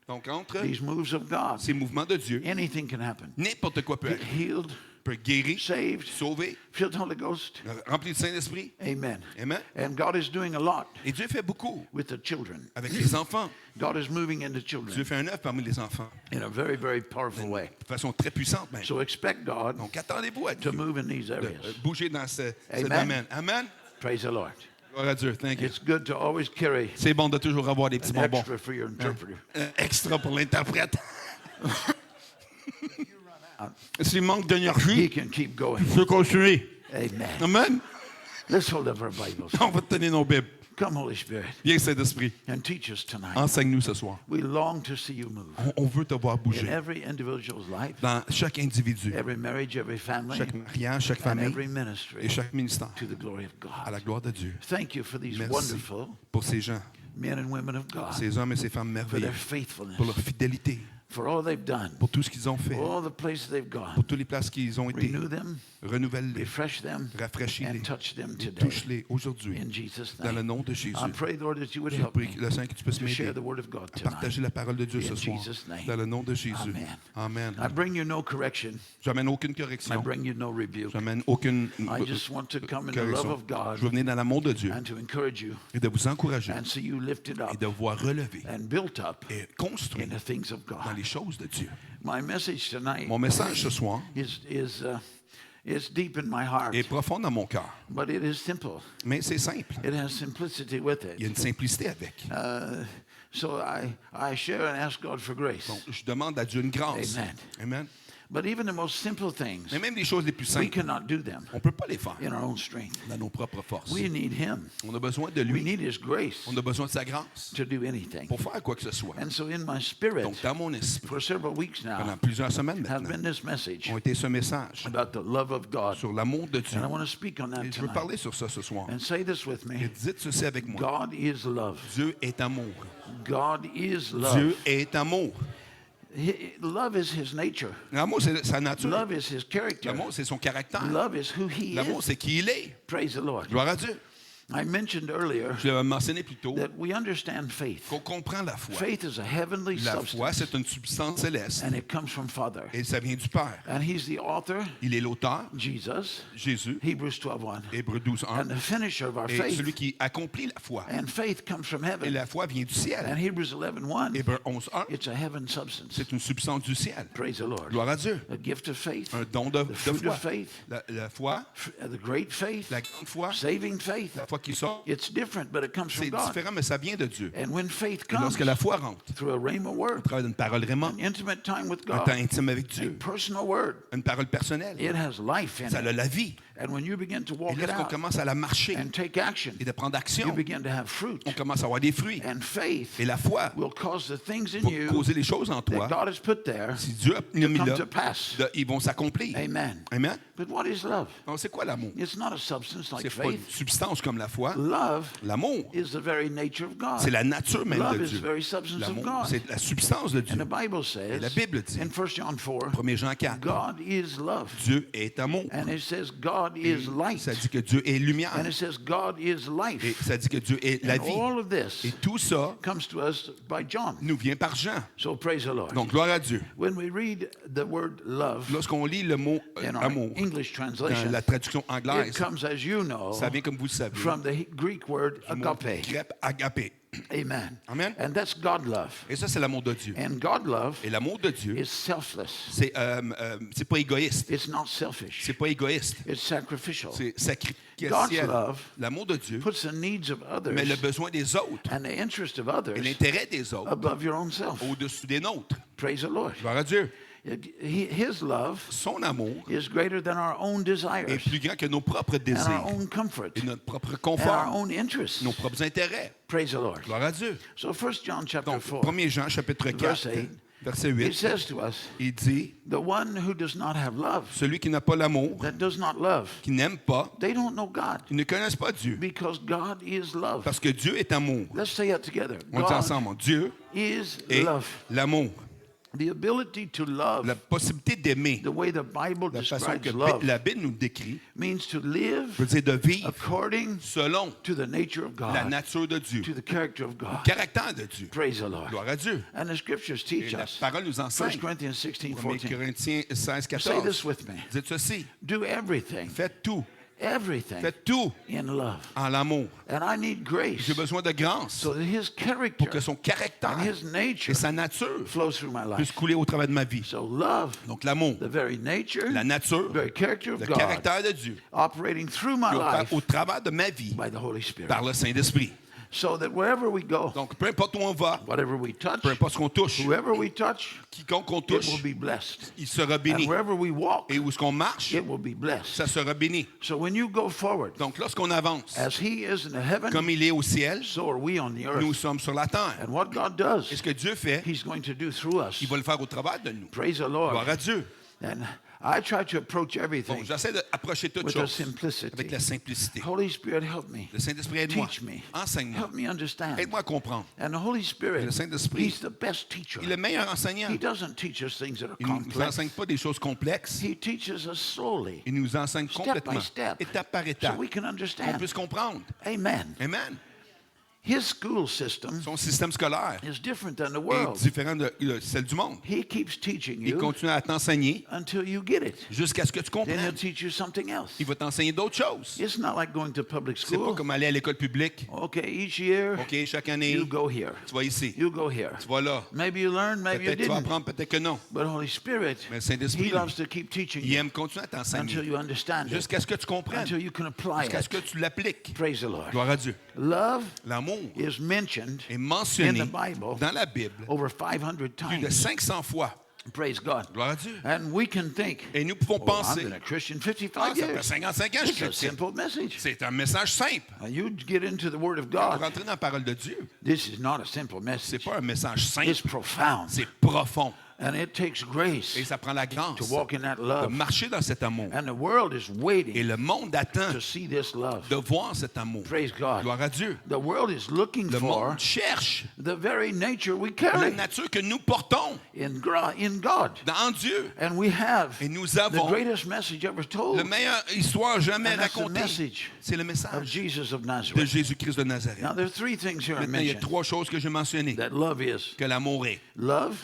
Donc, entre these moves of God, ces mouvements de Dieu, anything can happen. n'importe quoi peut Get arriver. healed, Peut guérir, saved, sauver, filled with the Holy Ghost. rempli du Saint-Esprit. Amen. Amen. And God is doing a lot Et Dieu fait beaucoup with the children. avec les enfants. God is moving into Dieu children fait un œuvre parmi les enfants in a very, very powerful way. de façon très puissante même. So expect God Donc, attendez-vous à to Dieu move in these de areas. bouger dans ce Amen. domaine. Amen. Praise the Lord. Gloire à Dieu. Thank you. It's good to always carry C'est bon de toujours avoir des petits an bonbons. extra for your interpreter. Extra pour l'interprète. S'il manque d'énergie, He can keep going. il faut continuer. Amen. Amen. Let's hold up our Bibles. On va tenir nos Bibles. Come, Holy Spirit, Viens, Saint-Esprit. and teach us tonight. Enseigne-nous ce soir. We long to see you move On veut te voir in bouger every individual's life, dans chaque individu, every marriage, every family, chaque mariage, chaque and famille every et ministry chaque ministère, to the glory of à la God. gloire de Dieu. Thank you for these Merci wonderful pour ces gens, men and women of God, ces hommes et ces femmes for their merveilleux, faithfulness, pour leur fidélité, for all they've done, pour tout ce qu'ils ont fait, for all the places they've gone. pour toutes les places qu'ils ont été. Renew them, Renouvelle-les, refresh them, rafraîchis-les and touch them et today. touche-les aujourd'hui In Jesus' dans le name. nom de Jésus. I pray, Lord, that you would Je help prie, me le Seigneur, que tu puisses to m'aider share the word of God à tonight. partager la parole de Dieu ce In soir Jesus' name. dans le nom de Jésus. Amen. Amen. I bring you no correction. J'amène aucune I correction. bring you no rebuke. J'amène aucune I just want to come in the love correction. of God Je veux venir dans l'amour de Dieu and to encourage you et de vous encourager and see you lifted up et de vous relever and built up et construire in the things of dans God. les choses de Dieu. My message tonight Mon message ce soir is deep in my heart, est profond dans mon cœur, but it is simple. mais c'est simple. It has simplicity with Il y a it. une simplicité avec. So I share and ask God for grace. Donc, je demande à Dieu une grâce. Amen. Amen. But even the most simple things, Mais même les choses les plus we simples, cannot do them on ne peut pas les faire in our own strength. dans nos propres forces. We need Him. On a besoin de We lui. need His grace On a besoin de sa grâce to do anything. pour faire quoi que ce soit. And so in my spirit, Donc, dans mon esprit, for several weeks pendant now, plusieurs semaines have maintenant, been this message ont été ce message about the love of God. sur l'amour de Dieu. And I want to speak on that Et je veux tonight. parler sur ça ce soir. And say this with Et me. dites ceci avec moi. God is love. Dieu est amour. God is Dieu love. est amour. Love is His nature. L'amour, c'est sa nature. Love is His character. L'amour, c'est son caractère. Love is who He L'amour, is. c'est qui il est. Praise the Lord. Gloire à Dieu. I mentioned earlier Je l'ai mentionné plus tôt, that we understand faith. qu'on comprend la foi. Faith is a heavenly La foi, substance, c'est une substance céleste and it comes from Father. et ça vient du Père. And He's the author, Il est l'auteur, Jesus, Jésus, Hebrews 12:1, Hébreux 12, 1, and the finisher of our et faith. celui qui accomplit la foi. And faith comes from Et heaven. la foi vient du And ciel. Hebrews 11:1, Hébreux 11, 1, it's a heaven substance. c'est une substance du ciel. Praise the Lord. Gloire à Dieu. A gift of faith, Un don de the fruit foi. of faith, La foi, the great faith, la grande foi, saving faith. la foi qui sort, It's different, but it comes from c'est God. différent, mais ça vient de Dieu. And when faith Et comes lorsque la foi rentre, through a rhema au word, travers d'une parole vraiment, an intimate time with un temps God, intime avec a Dieu, personal word, une parole personnelle, it has life in ça a it. la vie. And when you begin to Et walk it lorsqu'on out commence à la marcher and take action, et de prendre you action, begin to have fruit. on commence à avoir des fruits. And faith Et la foi will cause the things in va you causer les choses en that toi. God has put there Si Dieu a mis come là, to pass. ils vont s'accomplir. Amen. Amen? But what is love? Donc, c'est quoi l'amour? It's not a substance like C'est pas une faith. substance comme la foi. Love L'amour, is the very nature of God. c'est la nature même Love de is the Dieu. very substance of L'amour, God. c'est la substance de And Dieu. the Bible Et la says Bible dit, in 1 John 4, 1 Jean 4, God is love. Dieu est amour. And it says God is light. Ça dit que Dieu est lumière. And it says God is Et life. ça dit que Dieu est la And vie. all of this Et tout ça comes to us by John. nous vient par Jean. So praise the Lord. Donc, gloire à Dieu. When we read the word love Lorsqu'on lit le mot in our amour English dans translation, la traduction it anglaise, comes, as you know, ça vient, comme vous le savez, from the Greek word du mot agape. grec agapé. Amen. Amen. And that's God love. Et ça, c'est l'amour de Dieu. And God love Et l'amour de Dieu, is selfless. c'est pas égoïste. It's not selfish. C'est pas égoïste. It's sacrificial. C'est God's sacrificiel. love L'amour de Dieu puts the needs of met le others besoin des autres and the interest of et others l'intérêt des autres above your own self. au-dessus des nôtres. Praise the Lord. Gloire à Dieu. His love Son amour is greater than our own est desires plus grand que nos propres and désirs our own comfort et notre propre and our confort, own interests. nos propres intérêts. Praise the Lord. Gloire à Dieu. So 1 John chapter Donc, 4, 1 Jean, chapitre 4, verse 8, verset it 8, says to us, il dit, the one who does not have love, celui qui n'a pas l'amour, that does not love, qui n'aime pas, they don't know God ils ne connaissent pas Dieu. because God is love. Parce que Dieu est amour. Let's say it together. On dit God ensemble, Dieu is est love. l'amour. The ability to love, La possibilité d'aimer, the way the Bible la façon que describes love, la Bible nous décrit, means to live veut dire de vivre according selon to the nature of la God, nature de Dieu, to the character of le God. caractère de Dieu. Praise the Lord. Gloire à Dieu. And the scriptures Et teach la us. parole nous 1 enseigne. Corinthians 16, 1 14. Corinthiens 16, Say 14. this with me. Dites ceci, Do everything, faites tout everything in love. en l'amour. And I need grace J'ai besoin de grâce so that His character pour que son caractère and His nature et sa nature flows through my puissent life. couler au travers de ma vie. So love, Donc l'amour, the very nature, la nature, the very character of le God, caractère de Dieu, operating through my life au travers de ma vie, by the Holy Spirit. par le Saint-Esprit. So that wherever we go, Donc peu importe où on va, whatever we touch, peu importe ce qu'on touche, whoever we touch, quiconque on it will touche, be blessed. il sera And béni. wherever we walk, Et où est-ce qu'on marche, it will be blessed. ça sera béni. So when you go forward, Donc lorsqu'on avance, as He is in the heaven, comme il est au ciel, so are we on the nous earth. sommes sur la terre. And what God Et does, ce que Dieu fait, He's going to do through us. il va le faire au travers de nous. Praise the Gloire Lord. à Dieu. And I try to approach Bon, everything j'essaie d'approcher toute with a chose simplicity. avec la simplicité. Holy Spirit, help me. Le Saint-Esprit, aide-moi. Teach me. Enseigne-moi. Help me understand. Aide-moi à comprendre. And the Holy Spirit, Le Saint-Esprit, He's the best teacher. Il est le meilleur enseignant. He doesn't teach us things that are Il ne nous complex. enseigne pas des choses complexes. He teaches us slowly, Il nous enseigne step complètement, by step, étape par so étape, we can qu'on understand. puisse comprendre. Amen. Amen. His school system Son système scolaire is different than the est world. différent de celle du monde. He keeps teaching Il you continue à t'enseigner until you get it. jusqu'à ce que tu Then He'll comprennes. teach you something else. Il va t'enseigner d'autres choses. It's not like going to public C'est pas school. comme aller à l'école publique. Okay, each year OK, chaque année, you go here. tu vas ici, You go here. tu vas là. Maybe you learn, maybe you Peut-être tu vas didn't. apprendre, peut-être que non. But Holy Spirit, Mais le Saint-Esprit, He loves to keep teaching il you aime continuer à until t'enseigner you understand it, jusqu'à ce que tu comprennes, until you can apply jusqu'à ce it. que tu l'appliques. Praise the Lord. Gloire à Dieu. Love L'amour is mentioned est in mentionné the Bible dans la Bible over 500 plus de times. 500 fois. Praise God. Gloire à Dieu. And we can think, Et nous pouvons oh, penser, I've been a Christian ah, 55 ça fait years. 55 ans que je It's suis a chrétien. simple message. C'est un message simple. And you get into the Word of Pour God. rentrer dans la parole de Dieu, This is not a simple c'est message. pas un message It's simple, profound. c'est profond. And it takes grace Et ça prend la grâce to walk in that de love. marcher dans cet amour. And the world is Et waiting le monde attend to see this love. de voir cet amour. Praise God. Gloire à Dieu. The world is looking Le for monde cherche the very nature we la carry nature que nous portons in God. en Dieu. And we have Et nous the avons greatest message ever la told meilleure histoire jamais And that's the racontée. message C'est le of message Jesus of de Nazareth. Jésus-Christ de Nazareth. Now, there are three things here I Maintenant, il y a mentioned trois choses que j'ai mentionnées. that love is. Que l'amour est. Love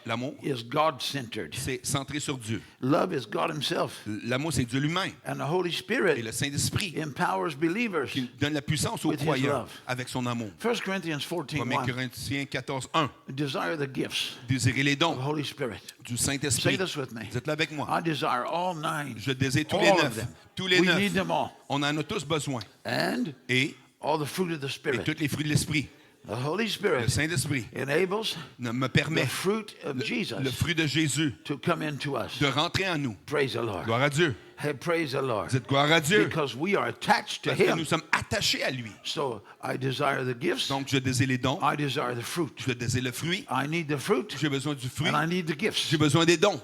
L'amour, is God-centered. c'est centré sur Dieu. Love is God himself. L'amour, c'est Dieu lui-même. And the Holy Et Spirit le Saint-Esprit empowers believers. qui donne la puissance aux With his croyants love. avec son amour. 1 Corinthians 1 14:1. Corinthiens 14, 1. Desire the gifts Désirez les of dons the Holy Spirit. du Say Saint-Esprit. this with me. Dites-le avec moi. I desire all 9. Je désire tous All les of 9. them. Tous les We 9. need them all. On en a tous besoin. And Et all the fruit of the tous Spirit. les fruits de l'Esprit. The Holy Le Spirit Saint-Esprit enables me the permet, fruit of le Jesus fruit de Jésus, to come into us. de rentrer en nous. Praise the Lord. Gloire à Dieu. Hey, praise the Lord. Dites gloire à Dieu. Because we are attached to Parce que Him. nous sommes attachés à lui. So I desire the gifts. Donc, je désire les dons. I desire the fruit. Je désire le fruit. I need the fruit. J'ai besoin du fruit. And I need the gifts. J'ai besoin des dons.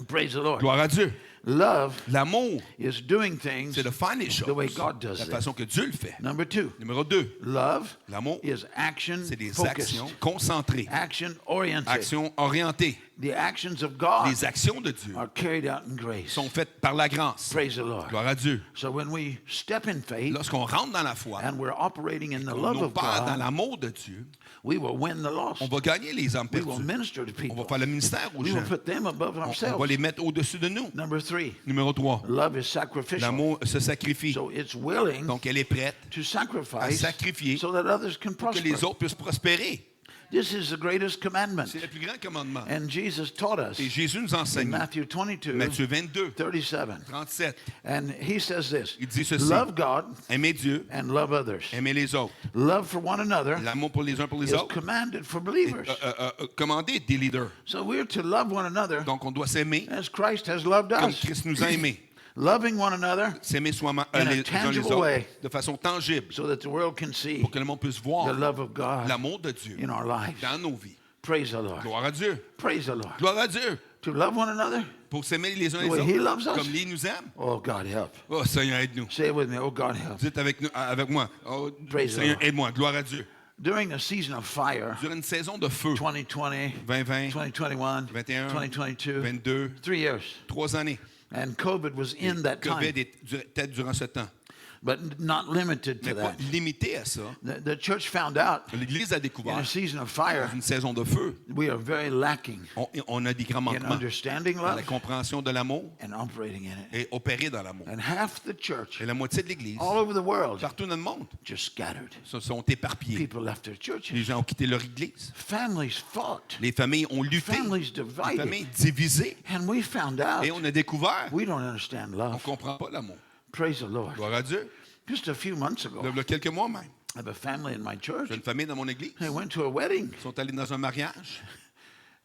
Praise the Lord. Gloire à Dieu. Love L'amour, is doing things c'est de faire les choses the way God does de la it. façon que Dieu le fait. Number 2, Numéro 2, love l'amour, is action c'est des focused, actions concentrées, action oriented. actions orientées. The actions of God Les actions de Dieu are carried out in grace. sont faites par la grâce. Praise the Lord. Gloire à Dieu. So when we step in faith Lorsqu'on rentre dans la foi, and we're operating in the on love of opère dans God, l'amour de Dieu, we will win the lost. on va gagner les âmes We will perdues. minister to On va people. faire le ministère aux We gens. will put them above On va ourselves. les mettre au-dessus de nous. Number 3, Numéro 3, love is sacrificial. l'amour se sacrifie. So it's willing Donc, elle est prête to à sacrifice sacrifier so that others can pour que prosper. les autres puissent prospérer. This is the greatest commandment. C'est le plus grand commandement. And Jesus taught us Et Jésus nous in enseigne, Matthew 22, Matthieu 22, 37. 37, And he says this, il dit ceci, love God aimer Dieu, and love others. aimer les autres. Love for one another L'amour pour les uns pour les is autres. commanded for Et, believers. commander des leaders. So we're to love one another Donc, on doit s'aimer as Christ has loved comme us. Christ nous a aimés. Loving one another S'aimer soi-même In a les uns les tangible autres way. de façon tangible so that the world can see pour que le monde puisse voir the love of God l'amour de Dieu in our lives. dans nos vies. Praise the Lord. Gloire à Dieu. Praise the Lord. Gloire à Dieu. To love one another? Pour s'aimer les uns The les way He autres loves us? comme lui nous aime. Oh, God help. Oh, Seigneur, aide-nous. Say it with me. Oh, God help. Dites avec moi. Oh, Praise the Seigneur, Lord. aide-moi. Gloire à Dieu. During a season of fire, Durant une saison de feu, 2020, 2020, 2021, 21, 2022, 22, 3 years. 3 années. And COVID was in that COVID time, était durant ce temps. but not limited Mais to pas that. limité à ça. The church found out L'Église a in découvert, a season of fire, dans une saison de feu, we are very lacking on a des grands in manquements understanding dans la love compréhension de l'amour and operating in it. et opérer dans l'amour. And half the church Et la moitié de l'Église, all over the world partout dans le monde, just scattered. se sont éparpillés. People left their churches. Les gens ont quitté leur Église. Families fought. Les familles ont lutté. Families Les divided. familles divisées. And we found out Et on a découvert, we don't understand on ne love. comprend pas l'amour. Praise the Lord. Gloire à Dieu. Just a few months ago, Il y a quelques mois même, I have a family in my church. j'ai une famille dans mon Église. They went to a wedding Ils sont allés dans un mariage.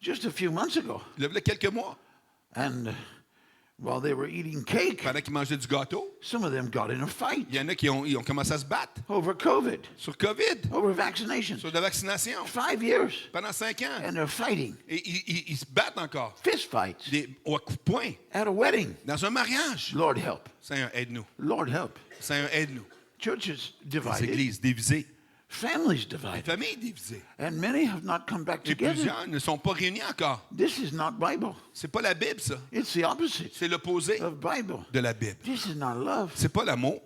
just a few months ago. Il y a quelques mois, And while they were eating cake, pendant qu'ils mangeaient du gâteau, some of them got in a fight il y en a qui ont commencé à se battre over COVID, sur COVID, over vaccinations. sur la vaccination, 5 years. pendant 5 ans. And they're fighting, Et ils se battent encore. fist fights, Au coup de poing, at a wedding. dans un mariage. Lord help. Seigneur, aide-nous. Lord help. Seigneur, aide-nous. Churches Les divided, églises divisées, families les divided, familles divisées. and many have not come back Et together. plusieurs ne sont pas réunis encore. This is not Bible. C'est pas la Bible, ça. It's the opposite C'est l'opposé of Bible. de la Bible. This is not love. C'est pas l'amour.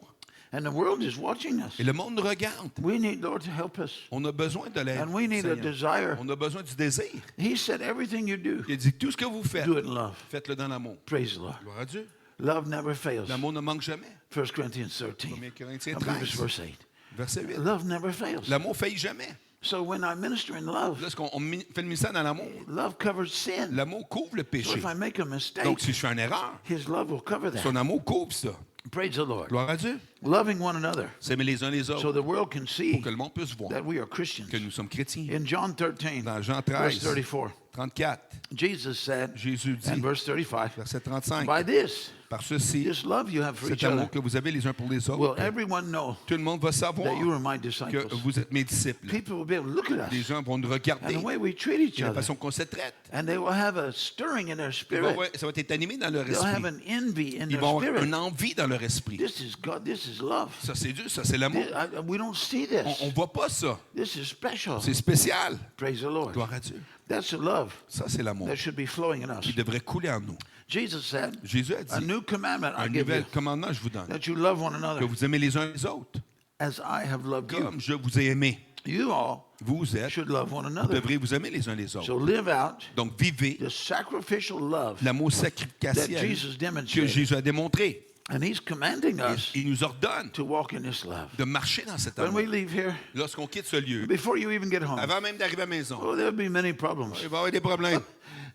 And the world is watching us. Et le monde nous regarde. We need Lord to help us. On a besoin de l'aide. And we need a Seigneur. desire. On a besoin du désir. He said everything you do, Il a dit tout ce que vous faites, do it in love. faites-le dans l'amour. Praise the Lord. Gloire à Dieu. Love never fails. L'amour ne manque jamais. 1 Corinthians 13. 1 Corinthiens I believe it's 13, verse 8. verset 8. Love never fails. L'amour ne faillit jamais. So when I minister in love, Lorsqu'on fait le ministère dans l'amour, love covers sin. l'amour couvre le So péché. if I make a mistake, Donc, si je fais une erreur, His love will cover son that. amour couvre ça. Praise the Lord. Gloire à Dieu. Loving one another S'aimer les uns les so autres the world can see pour que le monde puisse voir that we are Christians. que nous sommes chrétiens. In John 13, Dans Jean verse 13, 34, 34, Jesus said, Jésus and dit, verse 35, verset 35, by this Par ceci, this love you have for cet each other, amour que vous avez les uns pour les will autres, everyone know tout le monde va savoir that you are my que disciples? vous êtes mes disciples. People will be able to look at Les us gens vont nous and regarder the way we treat each et la other. façon qu'on se traite. And they will have a stirring in their Ils vont spirit. avoir- ça va être animé dans leur They'll have esprit. an envy in Ils their vont avoir spirit. une envie dans leur esprit. This is God. This is love. Ça, c'est Dieu, ça, c'est l'amour. We don't see On ne this. voit pas ça. This is special. C'est spécial. Praise the Lord. Gloire à Dieu. That's the love Ça, c'est l'amour that should be flowing in us. qui devrait couler en nous. Jesus said, Jésus a a dit, new commandment I un give nouvel you, commandement je vous donne, that you love one que another vous aimez les uns les autres, as I have loved you. comme je vous ai aimé. You all Vous êtes, should love one vous another. devrez vous aimer les uns les So autres. live out Donc, vivez the sacrificial love l'amour that sacrificiel Jesus que demonstrated. Jésus a démontré. And he's commanding us Il nous ordonne to walk in this love. de marcher dans cet When amour. we leave here, Lorsqu'on quitte ce lieu, before you even get home, avant même d'arriver à la maison, oh, there'll be many problems. il va y avoir des problèmes.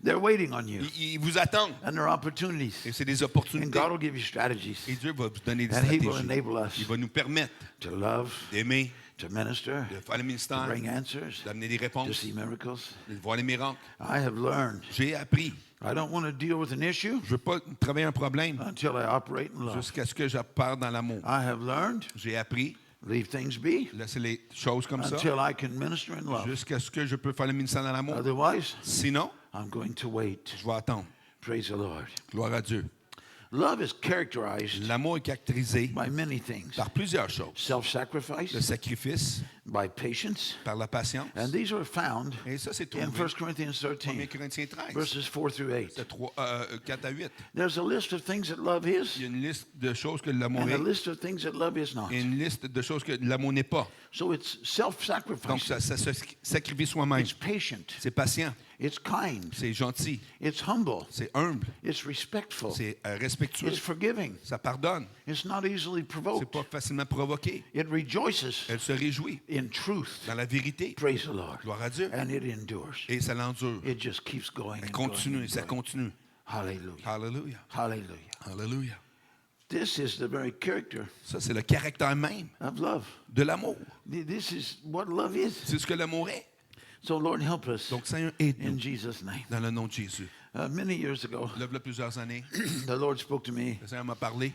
They're waiting on you, Ils vous attendent. and there are opportunities. Et c'est des And opportunités. God will give you strategies Et Dieu va vous donner des And He will stratégies. enable us Il va nous permettre to love, d'aimer, to minister, de faire le to ministère, bring answers, d'amener des to réponses, see miracles. de voir les miracles. I have learned J'ai appris. I don't want to deal with an issue Je ne veux pas travailler un problème until I operate in love. jusqu'à ce que je parte dans l'amour. I have learned J'ai appris, leave things be laisser les choses comme ça, until I can minister in love. jusqu'à ce que je peux faire le ministère dans l'amour. Otherwise, Sinon, I'm going to wait. je vais attendre. Praise the Lord. Gloire à Dieu. Love is characterized L'amour est caractérisé by many things. par plusieurs choses. Le Self-sacrifice, sacrifice, by patience, par la patience. and these are found Et ça, c'est in trouvé. 1 Corinthians 1 13, Corinthiens 13, verses 4 through 8. de 4 à 8. There's a list of things that love is, Il y a une liste de choses que l'amour and a est list of things that love is not. et une liste de choses que l'amour n'est pas. So it's Donc, self-sacrifice. ça se sacrifie soi-même. It's patient. C'est patient, It's kind. c'est gentil, It's humble. c'est humble, It's respectful. c'est respectueux, It's forgiving. ça pardonne, It's not easily c'est provoked. pas facilement provoqué. It rejoices Elle se réjouit in truth. dans la vérité. Praise the Lord. Gloire à Dieu. And it endures. Et ça l'endure. It just keeps going. Elle And going continue, and ça going. continue. Hallelujah. Alléluia. Hallelujah. Alléluia. This is the very character Ça, c'est le caractère même of love. de l'amour. This is what love is. C'est ce que l'amour est. So, Lord, help us Donc, Seigneur, aide-nous in Jesus' name. dans le nom de Jésus. Many years ago, Là, il y a plusieurs années, the Lord spoke to me. le Seigneur m'a parlé.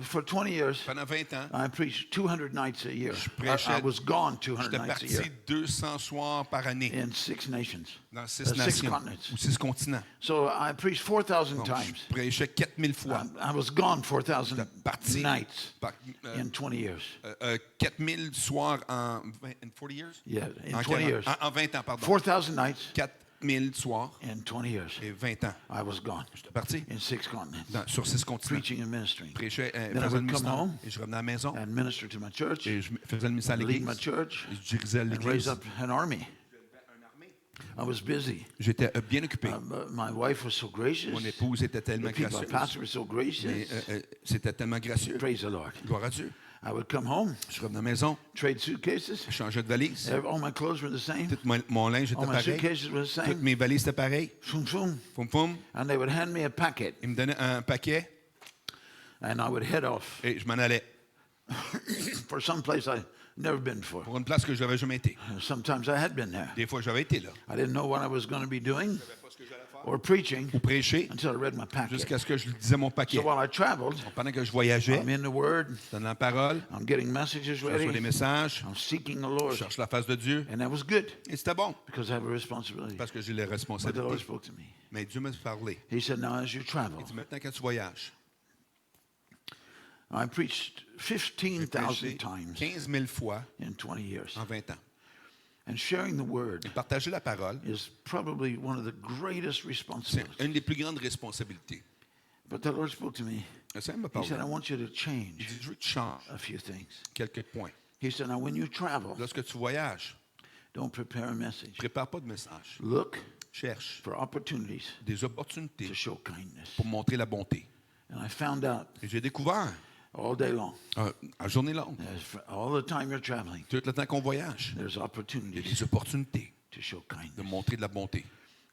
For 20 years, Pendant 20 ans, I preached 200 nights a year. prêchais- I was gone 200 j'étais nights a year parti 200 soirs par année in 6 nations. dans 6 six nations continents. ou 6 continents. So I preached 4,000 Donc, times. je prêchais 4000 fois. I was gone 4,000 J'étais parti nights par- in 20 years. 4000 soirs en 40 years? Yeah, in En 20 40 years. En 20 ans, pardon. 4,000 nights 4000 soirs in 20 years. et 20 ans. I was gone J'étais parti in 6 continents, sur 6 continents. preaching and ministering. Prêchais, I faisais le would come ministère. home Et je revenais à la maison. and minister to my church, Et je faisais le ministère à lead l'église. my church, Et je dirigeais and raise l'église. up an army. I was busy. J'étais bien occupé. But my wife was so gracious. Mon épouse était The tellement people I gracieuse. pastored were so gracious. Mais, c'était tellement gracieux. Praise the Lord. Gloire à Dieu. I would come home, Je revenais à la maison. trade suitcases. Je changeais de valise. All my clothes were the same. Tout mon linge était All my pareil. suitcases were the Toutes same. mes valises étaient pareilles. Foom, foom. Foum, foum. And they would hand me a packet, Il me donnait un paquet and I would head off et je m'en allais for some place I'd never been before. pour une place que je n'avais jamais été. Sometimes I had been there. Des fois, j'avais été là. I didn't know what I was going to be doing or preaching Ou prêcher until I read my packet. jusqu'à ce que je lisais mon paquet. So while I traveled, Pendant que je voyageais, I'm in the Word, dans la parole, I'm getting messages je reçois des ready, messages, I'm seeking the je Lord. cherche la face de Dieu. And that was good Et c'était bon because I have a responsibility. parce que j'ai les But the Lord responsabilités. spoke to me. Mais Dieu m'a parlé. He said, now as you travel, Il dit maintenant quand tu voyages, I preached j'ai 15,000 prêché times 15 000 fois in 20 years. en 20 ans. And sharing the Word Et partager la parole, is probably one of the greatest c'est responsibilities. une des plus grandes responsabilités. But the Lord spoke to me. Le Seigneur m'a He said, I parlé. want you to Il change dit, je veux que tu changes a few things. quelques points. He said, now when you travel, Lorsque tu voyages, don't prepare a message. prépare pas de message. Look Cherche for opportunities des opportunités to show kindness. pour montrer la bonté. And I found out Et j'ai découvert, all day long, à journée longue, all the time you're traveling, tout le temps qu'on voyage, there's il y a opportunities des opportunités to show de kindness. montrer de la bonté.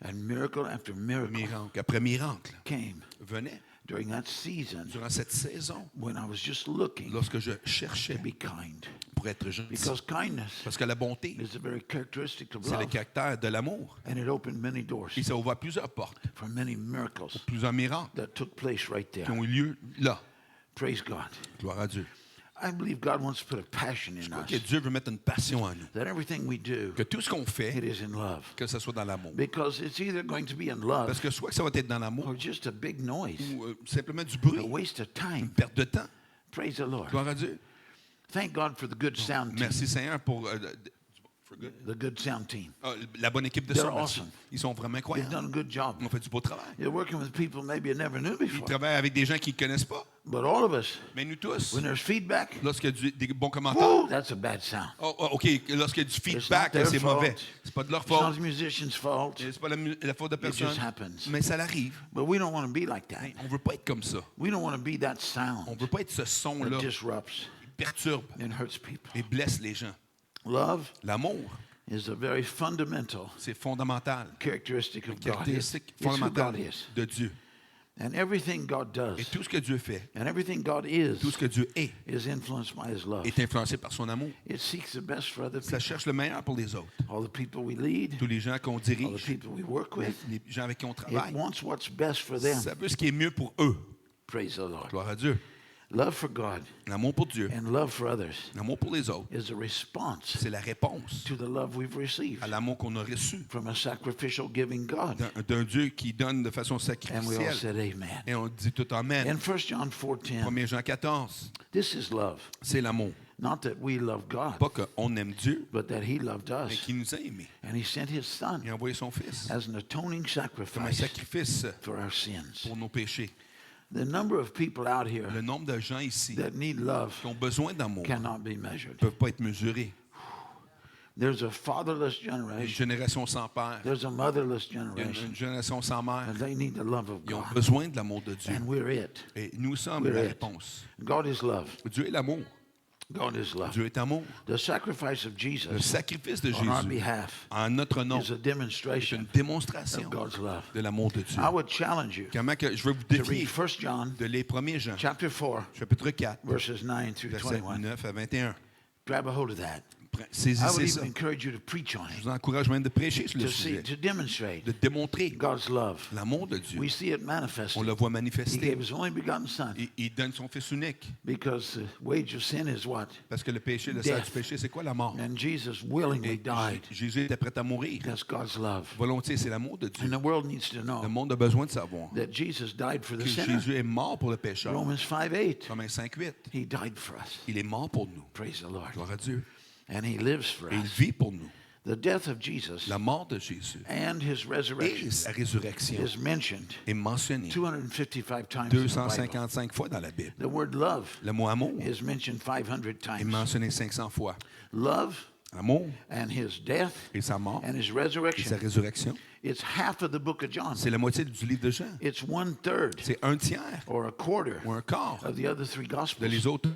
And miracle after miracle Miracle après miracle came venait during that season durant cette saison when I was just looking lorsque je to cherchais be kind. pour être gentil. Because kindness Parce que la bonté, is the very characteristic of c'est le love. caractère de l'amour. And it opened many doors Et ça ouvre plusieurs portes, for many miracles plusieurs miracles that took place right qui there. ont eu lieu là. Praise God. Gloire à Dieu. I believe God wants to put a passion Je in crois us. que Dieu veut mettre une passion en nous. That everything we do, Que tout ce qu'on it fait, is in love. que ce soit dans l'amour. Because it's either going to be in Parce love que soit que ça va être dans l'amour or just a big noise, ou simplement du a bruit, waste of une time. perte de temps. Praise the Lord. Gloire à Dieu. Thank God for the good sound team. Merci Seigneur pour The good sound team. la bonne équipe de They're son. Merci. awesome. Ils sont vraiment They've incroyables. done a good job. Ils ont fait du beau travail. You're working with people maybe you never knew Ils before. travaillent avec des gens qui ne connaissent pas. But all of us, Mais nous tous, when there's feedback, lorsqu'il y a des bons commentaires, whoo, that's a bad sound. OK, lorsqu'il y a du feedback, their c'est mauvais. fault. C'est pas de leur It's not faute. the musician's fault, C'est pas la faute de personne. just happens. Mais ça l'arrive. but we don't want to be like that. On ne veut pas être comme ça. We don't want to be that On sound ne veut pas être ce son-là that disrupts qui perturbe and hurts people. et blesse les gens. Love L'amour, is a very fundamental c'est fondamental. characteristic of God. Caractéristique It's who God fondamentale is. de Dieu. And everything God Et does tout ce que Dieu fait, and everything God is tout ce que Dieu est influenced by His love. est influencé par son amour. It seeks the best for other Ça people. cherche le meilleur pour les autres. All the people we lead, Tous les gens qu'on all the dirige, people we work with, les gens avec qui on it travaille, wants what's best for them. ça veut ce qui est mieux pour eux. Praise the Lord. Gloire à Dieu. Love for God L'amour pour Dieu, and love for others l'amour pour les autres, is a response c'est la réponse to the love we've received à l'amour qu'on a reçu from a sacrificial giving God. d'un Dieu qui donne de façon And we all sacrificielle. said amen. Et on dit tout Amen. In 1 John 4:10, 1 Jean 14, this is love. c'est l'amour. Not that we love God, Pas qu'on aime Dieu, but that He loved mais us. qu'il nous a aimés. And He sent His Son Il a envoyé son Fils as an atoning comme un sacrifice sacrifice for our sins. pour nos péchés. The number of people out here Le nombre de gens ici that need love qui ont besoin d'amour ne cannot be measured. peuvent pas être mesurés. There's a fatherless Une generation. génération sans père, There's a motherless il y a generation. une génération sans mère. And they need the love of Ils ont God. besoin de l'amour de Dieu. And we're it. Et nous sommes We're la it. réponse. God is love. Dieu est l'amour. God is love. Dieu est amour. The sacrifice of Le Jesus sacrifice de on our Jésus behalf en notre nom is a est demonstration une démonstration of God's love. de l'amour de Dieu. I would challenge you Comment que je veux vous to défier read 1 John de les 1er Jean, chapter 4, chapitre 4, verses 9 through versets 21. 9 à 21. Grab a hold of that. I would Saisissez ça. even encourage you to preach on Je it, vous encourage même de prêcher sur le to see, sujet, to demonstrate de démontrer God's love. l'amour de Dieu. We see it On manifested. le voit He manifester. gave His only begotten Son Il donne son Fils unique. because the wage of sin is what? Parce que le péché, le salaire Death. du péché, c'est quoi la mort? And Jesus willingly Et died. Jésus était prêt à mourir. That's God's love. Volontiers, c'est l'amour de And Dieu. the world needs to Le know monde a besoin de savoir that Jesus died for que the sinner. Jésus est mort pour le pécheur. Romans 5:8. Romains 5:8. He died for us. Il est mort pour nous. Praise the Lord. Gloire à Dieu. And He lives for Et il us. vit pour nous. The death of Jesus La mort de Jésus and His et resurrection sa résurrection is mentioned est mentionnée 255 times in the Bible. 255 fois dans la Bible. The word love Le mot amour is mentioned 500 est times. mentionné 500 fois. Love Amour and His death et sa mort and His et sa resurrection. résurrection, It's half of the book of John. c'est la moitié du livre de Jean. It's 1/3 C'est un tiers or a quarter ou un quart of the other three de Gospels. les autres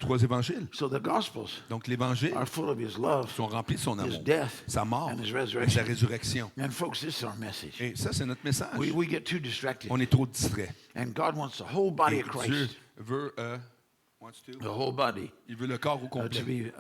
3 évangiles. So the Gospels Donc l'évangile are full of His love, sont remplis de son His amour, death, sa mort and His et sa resurrection. résurrection. And folks, this is our message. Et ça, c'est notre message. We get too distracted. On est trop distrait. And God wants the whole body Et of Dieu Christ, veut, the whole body, il veut le corps au to complet. be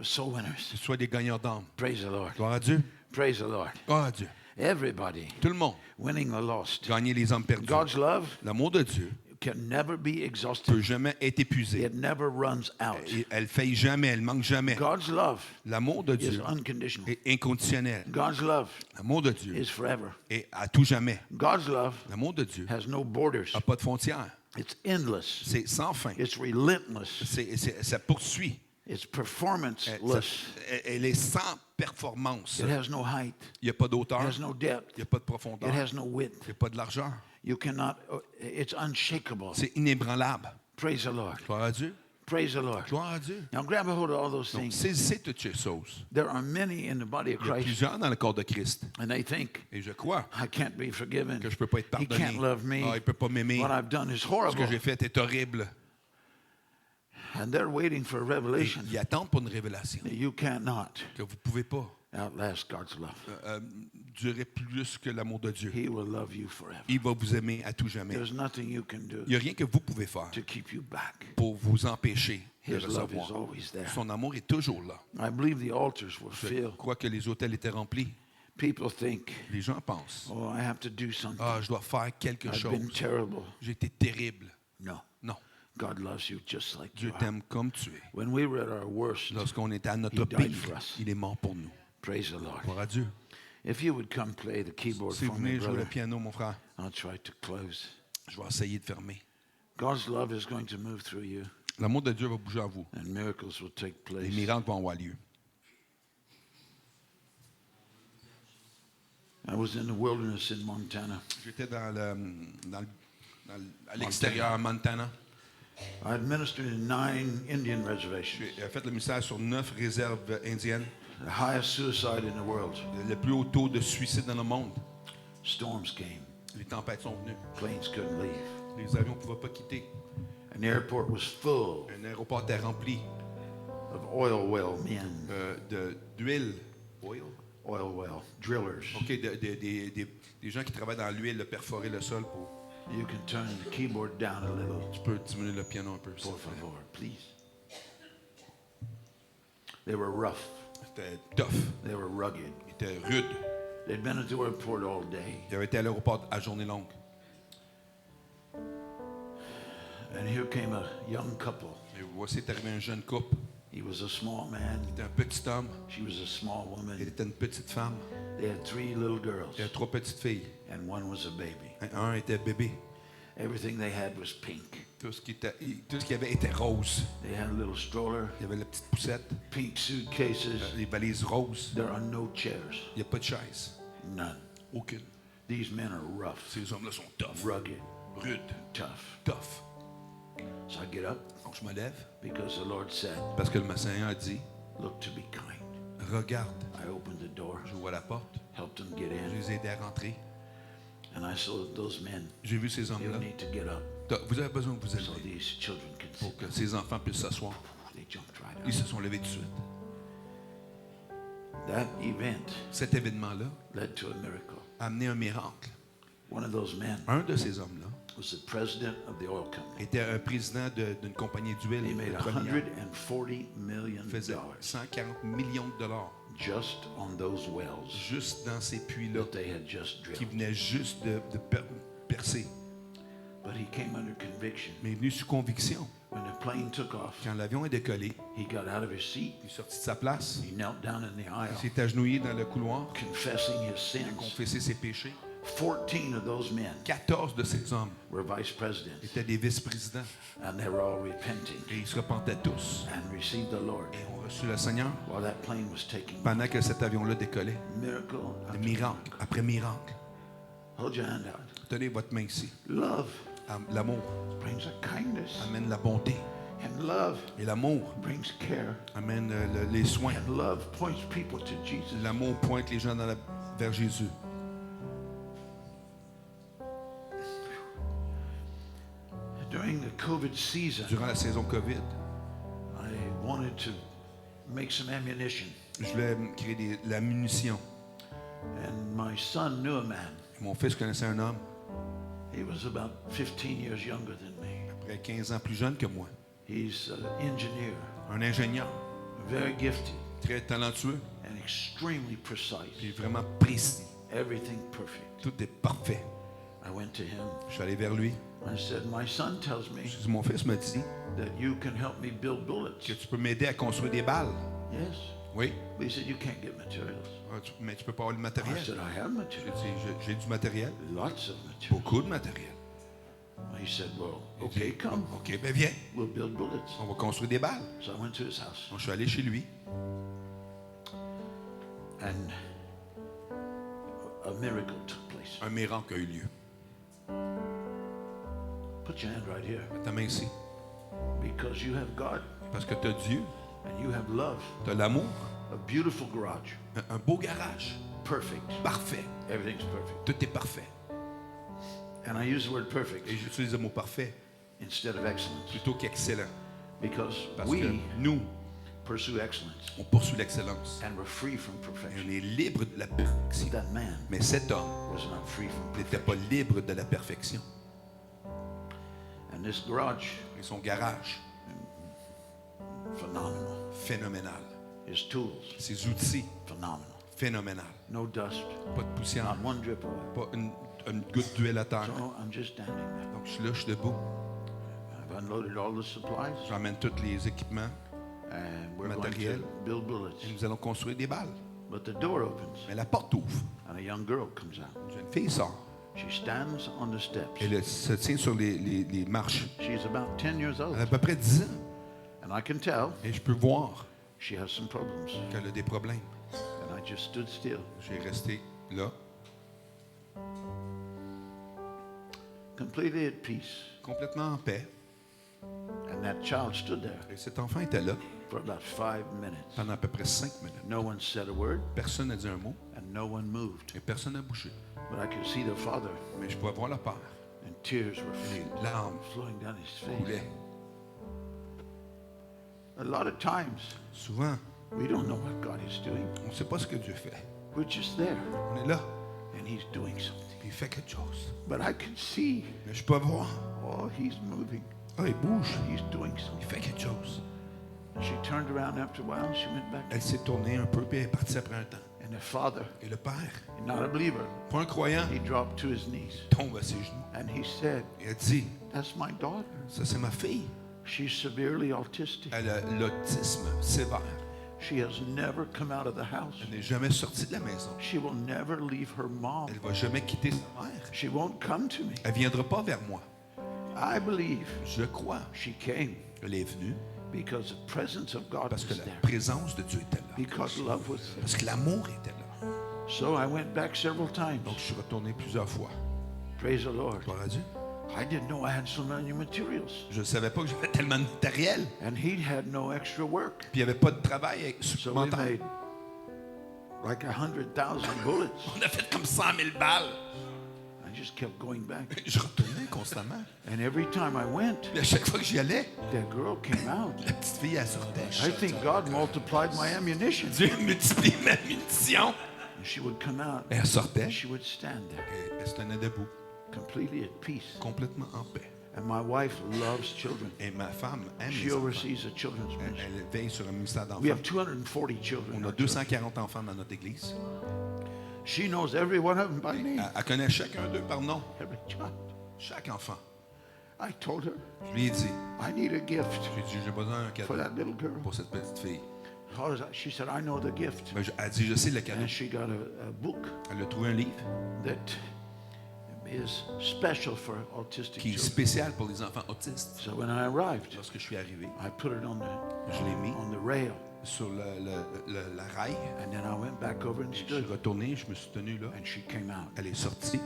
soul winners. Que ce soit des gagnants d'âme. Praise the Lord. Gloire à Dieu. Praise the Lord. Gloire à Dieu. Everybody Tout le monde. winning the lost. Gagner les hommes perdus. God's love L'amour de Dieu can never be peut exhausted. jamais être épuisé. It never runs out. Et elle faillit jamais, elle manque jamais. God's love L'amour de is Dieu unconditional. est inconditionnel. God's love L'amour de Dieu is forever. est à tout jamais. God's love L'amour de Dieu has no borders. n'a pas de frontières. It's endless. C'est sans fin. It's relentless. Ça poursuit. It's performanceless. Elle est sans performance. It has no height. Il n'y a pas It d'auteur. has no depth. Il n'y a pas de profondeur. It has no width. Il n'y a pas de largeur. You cannot, it's unshakable. C'est inébranlable. Praise the Lord. Gloire à Dieu. Praise the Lord. Gloire à Dieu. Now grab a hold of all those Donc, things. saisissez toutes ces choses. There are many in the body of Il y a Christ, plusieurs dans le corps de Christ. and they think, Et je crois I can't be forgiven. que je ne peux pas être He pardonné. can't love me. Ah, il ne peut pas m'aimer. What I've done is Ce horrible. que j'ai fait est horrible. And they're waiting for a Et revelation. ils attendent pour une révélation You cannot que vous ne pouvez pas outlast God's love. durer plus que l'amour de Dieu. He will love you forever. Il va vous aimer à tout jamais. There's nothing you can do Il n'y a rien que vous pouvez faire to keep you back. pour vous empêcher de His love is recevoir. always there. Son amour est toujours là. I believe the altars were Je filled. crois que les hôtels étaient remplis. People think, Les gens pensent, oh, I have to do something. ah, je dois faire quelque I've been chose. terrible. J'ai été terrible. No. Non, God loves you just like Dieu you are. t'aime comme tu es. When we were at our worst, Lorsqu'on était à notre He died pire, for us. il est mort pour nous. praise the Lord. Gloire à Dieu. If you would come play the keyboard Si vous for me, venez jouer le brother, piano, mon frère, I'll try to close. je vais essayer de fermer. God's love is going to move through you, L'amour de Dieu va bouger en vous. and miracles will take Les place. miracles vont avoir lieu. I was in the wilderness in Montana. J'étais à l'extérieur, à Montana. I had ministered in 9 Indian reservations, J'ai fait le ministère sur 9 réserves indiennes. the highest suicide in the world. Le plus haut taux de suicide dans le monde. Storms came, Les tempêtes sont venues. planes couldn't leave. Les avions ne pouvaient pas quitter. An airport was full Un aéroport était rempli of oil well men, d'huile. Oil? oil well drillers. OK, des gens qui travaillent dans l'huile, de perforer le sol pour... You can turn the keyboard down a little, Tu peux diminuer le piano un peu. s'il por te plaît. favor, please. They were rough. C'était tough. They were rugged. Il était rude. They'd been at the airport all day. Il avait été à l'aéroport à journée longue. And here came a young couple. Et voici est arrivé un jeune couple. He was a small man. Il était un petit homme. She was a small Il woman. était une petite femme. They had 3 little girls, Il y avait 3 petites filles. and one was a baby. Un était bébé. Everything they had was pink. Tout ce qu'il y avait était rose. They had a little stroller, Il y avait la petite poussette, pink suitcases. les valises roses. There are no chairs, Il n'y a pas de chaise. none. Aucune. These men are rough, Ces hommes-là sont tough, rugged, rudes, tough. tough. So I get up Donc je me lève because the Lord said, parce que le Seigneur a dit, look to be kind. regarde, I opened the door, j'ouvre la porte, helped them get je in, les ai aidés à rentrer. and I saw those men, J'ai vu ces you hommes-là. need to get up Vous avez besoin de vous so élever these children can pour sit. que ces enfants puissent s'asseoir. They jumped right Ils up. se sont levés tout de suite. That event Cet événement-là led to a miracle. a amené un miracle. One of those men Un de ces hommes-là was the president of the oil company. était un président d'une compagnie d'huile. He made pétrolière. $140 million Il faisait 140 millions de dollars just on those wells juste dans ces puits-là that they had just qui drilled. venaient juste de percer. But he came under conviction. Mais il est venu sous conviction. When the plane took off, Quand l'avion est décollé, he got out of his seat. il est sorti de sa place. He knelt down in the Il aisle, s'est agenouillé dans le couloir, confessing his il a sins. confessé ses péchés. 14 of those men 14 de ces hommes were vice presidents, étaient des vice-présidents. and they were all repenting Et ils se repentaient tous. and received the Lord. Et ont reçu le Seigneur While that plane was taking off, pendant que cet avion-là décollait. miracle De after miracle après miracle. Hold your hand out. Tenez votre main ici. Love L'amour brings a kindness, amène la bonté. and love Et l'amour brings care, amène les soins. and love points people to Jesus. L'amour pointe les gens vers Jésus. During the COVID season, Durant la saison COVID, I wanted to make some ammunition, je voulais créer de la munition. and my son knew a man. Mon fils connaissait un homme, He was about 15 years younger than me. près de 15 ans plus jeune que moi. He's an engineer, Un ingénieur, very gifted, très talentueux, and extremely precise. puis vraiment précis. Everything perfect. Tout est parfait. I went to him. Je suis allé vers lui. I said, my son tells me J'ai dit, mon fils me dit that you can help me build bullets. que tu peux m'aider à construire des balles. Yes. Oui, But he said, you can't get materials. mais tu peux pas avoir le I matériel. said, I have J'ai materials. dit, j'ai du matériel, Lots of materials. beaucoup de matériel. He said, well, Il dit, okay, come. OK, ben viens, We'll build bullets. on va construire des balles. So I went to his house, Donc, je suis allé chez lui. and a miracle took place. Un miracle a eu lieu. Put your hand right here. Ta main ici. Because you have God, Parce que tu as Dieu, and you have love. tu as l'amour, A beautiful garage. un beau garage, Perfect. parfait. Everything's perfect. Tout est parfait. And I use the word perfect Et j'utilise le mot parfait instead of excellence. plutôt qu'excellent. Because Parce que we nous, pursue excellence, on poursuit l'excellence. and we're free from Et perfection. on est libre de la perfection. That man Mais cet homme was not free from n'était perfection. pas libre de la perfection. And this garage Et son garage, phenomenal. Phénoménal. His tools, Ses outils, phenomenal. phénoménal. No dust, Pas de poussière, not one drip of oil. pas une goutte d'huile à terre. So I'm just standing there. Donc, je suis là, je suis debout. I've unloaded all the supplies, J'emmène tous les équipements and we're going matériel. to build bullets. et nous allons construire des balles. But the door opens, Mais la porte ouvre. and a young girl comes out. Une jeune fille sort. She stands on the steps. Elle se tient sur les marches. She's about 10 years old, Elle a à peu près 10 ans. and I can tell Et je peux voir she has some problems. qu'elle a des problèmes. And I just stood still, J'ai resté là, completely at peace. complètement en paix. And that child stood there Et cet enfant était là for about 5 minutes. pendant à peu près 5 minutes. No one said a word, Personne n'a dit un mot and no one moved. et personne n'a bougé. But I could see the father, Mais je pouvais voir le père. and tears were Les larmes flowing down his face. coulaient. A lot of times, Souvent, we don't know what God is doing. on ne sait pas ce que Dieu fait. We're just there, On est là, and he's doing something. puis il fait quelque chose. But I can see, Mais je peux voir. oh, he's moving. Ah, il bouge. He's doing Il something. fait quelque chose. And she turned around after a while, and she went back. Elle s'est tournée un peu, puis elle est partie après un temps. And the father, Et le père, not a believer, pas un croyant, he dropped to his knees. tombe à ses genoux. And he said, Et elle dit, that's my daughter. ça c'est ma fille. She's severely autistic. Elle a l'autisme sévère. She has never come out of the house. Elle n'est jamais sortie de la maison. She will never leave her mom. Elle ne va jamais quitter sa mère. She won't come to me. Elle ne viendra pas vers moi. I believe Je crois. she came Elle est venue because the presence of God parce was que la there. présence de Dieu était là. Because love was there. Parce que l'amour était là. So I went back several times. Donc je suis retourné plusieurs fois. Praise the Lord. Gloire à Dieu. I didn't know I had so many materials. Je ne savais pas que j'avais tellement de matériel. And he had no extra work. Puis il n'y avait pas de travail So we supplémentaire. made like 100,000 bullets. On a fait comme 100 000 balles. I just kept going back. Je retournais constamment. And every time I went, Puis à chaque fois que j'y allais, that girl came out. la petite fille, elle sortait. I think God multiplied my ammunition. Dieu multiplie ma munition. And she would come out. Et elle sortait. And she would stand there, Et elle se tenait debout, completely at peace. complètement en paix. And my wife loves children. Et ma femme aime She les enfants. oversees a children's Elle, ministry. elle veille sur un ministère We d'enfants. have 240 children. On in a our church. 240 enfants dans notre église. She knows every one of them by name. Elle connaît chacun d'eux par nom. Every child. Chaque enfant. I told her, Je lui ai dit, I need a gift j'ai dit, j'ai besoin d'un for cadeau that little girl. pour cette petite fille. How is that? She said, I know the gift. Ben, elle dit, je sais le cadeau. And she got a book Elle a trouvé un livre that is special for autistic qui est children. spécial pour les enfants autistes. So when I arrived, Lorsque je suis arrivé, I put it on je l'ai mis the rail. sur la rail. And then I went back over and Je suis stood. retourné, je me suis tenu là. And she came out. Elle est sortie.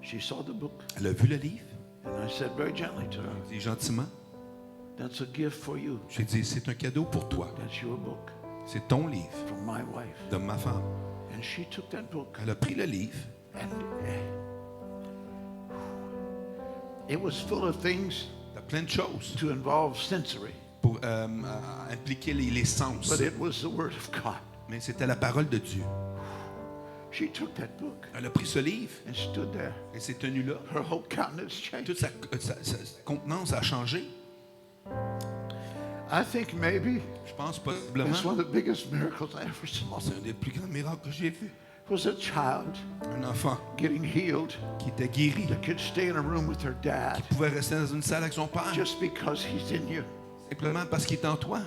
She saw the book. Elle a vu le livre. And I said very gently to her, J'ai dit gentiment. that's a gift for you. J'ai dit, c'est un cadeau pour toi. That's your book C'est ton livre, from my wife. de ma femme. And she took that book. Elle a pris le livre. And it was full of things Il y a plein de choses to involve sensory. pour impliquer les sens. But it was the Word of God. Mais c'était la parole de Dieu. She took that book Elle a pris ce livre and stood there. et s'est tenue là. Her whole countenance changed. Toute sa contenance a changé. I think maybe Je pense possiblement it's one of the biggest miracles I ever saw. c'est un des plus grands miracles que j'ai vus. Was a child Un enfant getting healed qui était guéri, that could stay in a room with her dad qui pouvait rester dans une salle avec son père, just because he's in you. simplement parce qu'il est en toi.